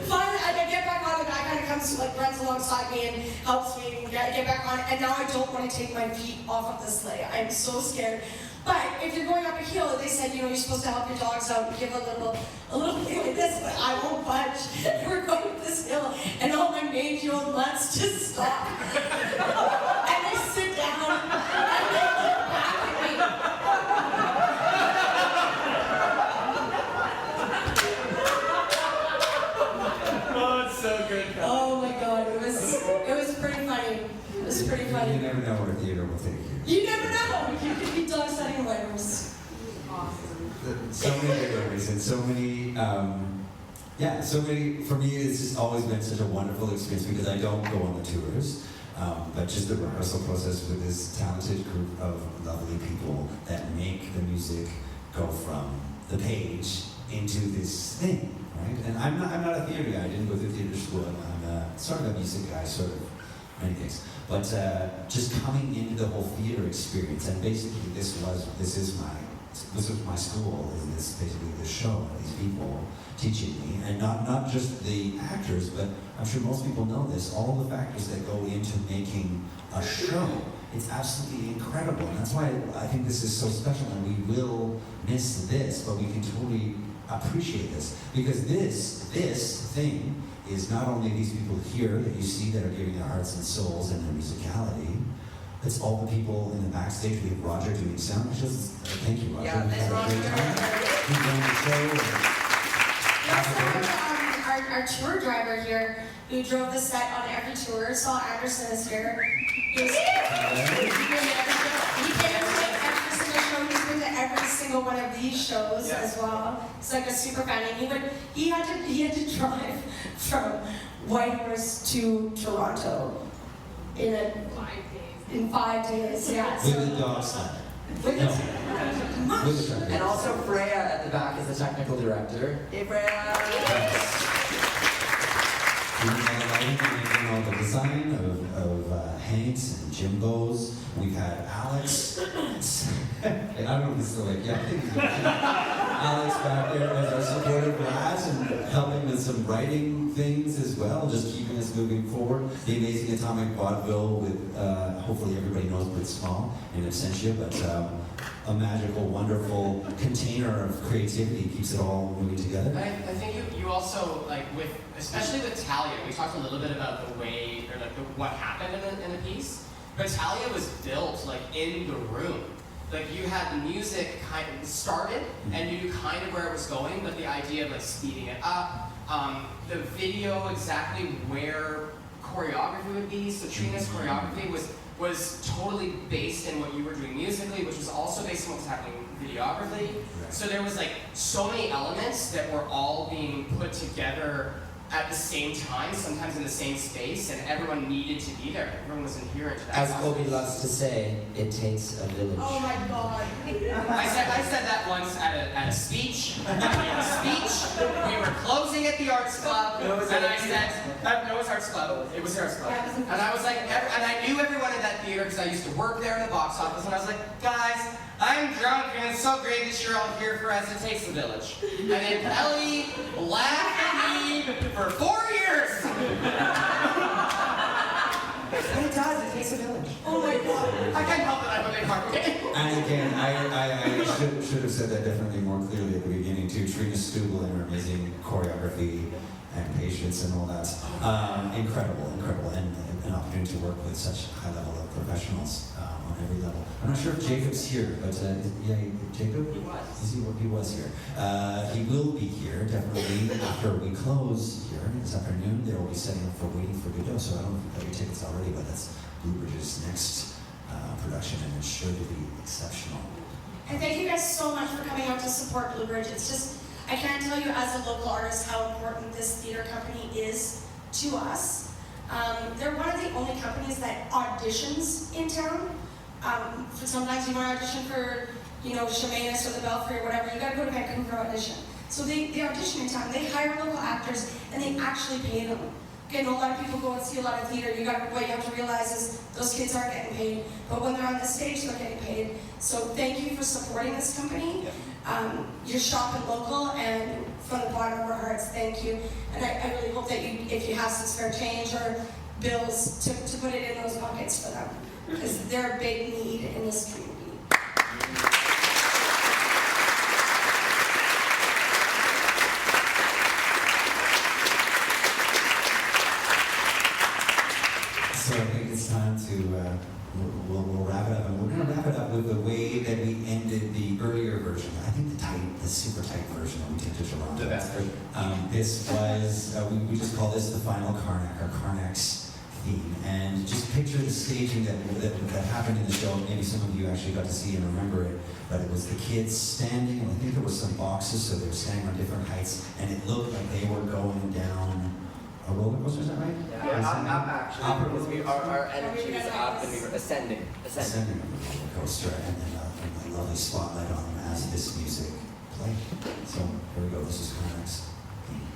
Finally, I get back on, the guy kind of comes, runs alongside me and helps me get back on, and now I don't want to take my feet off of the sleigh. I'm so scared. But if you're going up a hill, they said, you're supposed to help your dogs out and give a little thing like this, but I won't budge. We're going up this hill, and all my mangy-old mutts just stop. And they sit down, and they look back at me.
Oh, it's so good.
Oh my God, it was pretty funny. It was pretty funny.
You never know where theater will take you.
You never know. You could be dog sledding in Whitehorse.
Awesome.
So many great memories and so many, for me it's just always been such a wonderful experience because I don't go on the tours, but just the rehearsal process with this talented group of lovely people that make the music go from the page into this thing, right? And I'm not a theater guy, I didn't go through theater school, I'm sort of a music guy, sort of many things. But just coming into the whole theater experience, and basically this was my school, is this basically the show, these people teaching me, and not just the actors, but I'm sure most people know this, all the factors that go into making a show. It's absolutely incredible, and that's why I think this is so special, and we will miss this, but we can totally appreciate this, because this thing is not only these people here that you see that are giving their hearts and souls and their musicality, it's all the people in the backstage. We have Roger doing sound. Thank you, Roger.
Yeah,
We've had a great time. He's running the show.
Our tour driver here, who drove the set on every tour, Saul Anderson is here. He came to every single show. He's been to every single one of these shows as well. He's like a super fan, and he had to drive from Whitehorse to Toronto in 5 days. Yeah.
With the dog sled. With the truck.
And also Freya at the back is the technical director. Hey Freya!
Doing all the lighting, making all the design of Hank's and Jimbo's. We've had Alex. And I don't know if it's still like, yeah, I think he's Alex back there as our supportive lads and helping with some writing things as well, just keeping us moving forward. The amazing Atomic Vaudeville with, hopefully everybody knows Brit Small in Absentia, but a magical, wonderful container of creativity keeps it all moving together.
I think you also, especially with Talia, we talked a little bit about the way, or what happened in the piece, but Talia was built in the room. You had the music kind of started, and you knew kind of where it was going, but the idea of speeding it up, the video exactly where choreography would be. So Trina's choreography was totally based in what you were doing musically, which was also based on what was happening videographically. So there was so many elements that were all being put together at the same time, sometimes in the same space, and everyone needed to be there. Everyone was adherent to that.
As Kobe loves to say, it takes a village.
Oh my God.
I said that once at a speech. We were closing at the Arts Club, and I said, no, it was Arts Club. It was the Arts Club. And I was like, and I knew everyone in that theater because I used to work there in the box office, and I was like, guys, I'm drunk, and it's so great that you're all here for As It Takes a Village. And then Kelly laughed at me for 4 years.
And it does, it takes a village.
Oh my God. I can't help it, I'm a big heart.
And again, I should have said that definitely more clearly at the beginning too. Trina Stubel and her amazing choreography and patience and all that. Incredible, and an opportunity to work with such high level of professionals on every level. I'm not sure if Jacob's here, but yeah, Jacob? He was. He was here. He will be here, definitely, after we close here this afternoon. They will be setting up for Waiting for Godot, so I don't know if you have your tickets already, but that's Blue Bridge's next production, and it's sure to be exceptional.
And thank you guys so much for coming out to support Blue Bridge. It's just, I can't tell you as a local artist how important this theater company is to us. They're one of the only companies that auditions in town. For sometimes you want to audition for, Chemainus or the Belfry or whatever, you gotta go to Vancouver audition. So they audition in town, they hire local actors, and they actually pay them. Okay, a lot of people go and see a lot of theater. What you have to realize is those kids aren't getting paid, but when they're on the stage, they're getting paid. So thank you for supporting this company. You're shopping local, and from the bottom of our hearts, thank you. And I really hope that if you have some spare change or bills, to put it in those buckets for them, because they're a big need in this community.
So I think it's time to, we'll wrap it up. And we're going to wrap it up with the way that we ended the earlier version. I think the super tight version that we did to Toronto.
The best version.
This was, we just call this the final Karnak, or Karnak's theme. And just picture the staging that happened in the show. Maybe some of you actually got to see and remember it. But it was the kids standing, and I think there was some boxes, so they were standing on different heights. And it looked like they were going down a roller coaster, is that right?
Yeah, up actually, because our energy was up and we were ascending.
Ascending on the roller coaster, and then a lovely spotlight on them as this music played. So here we go, this is Karnak's theme.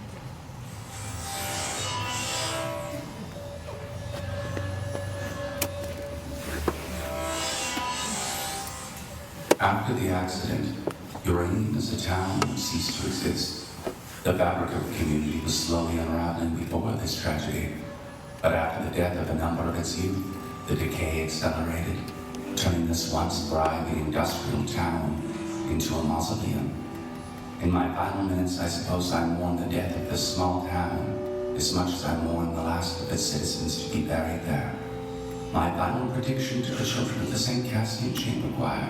After the accident, Uranium as a town ceased to exist. The fabric of the community was slowly unraveling before this tragedy. But after the death of a number of its youth, the decay accelerated, turning this once thriving industrial town into a mausoleum. In my final minutes, I suppose I mourn the death of this small town as much as I mourn the last of its citizens to be buried there. My final prediction to the children of the St. Cassian Chamber Choir: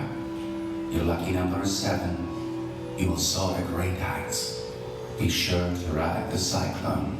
your lucky number is 7. You will soar to great heights. Be sure to ride the cyclone.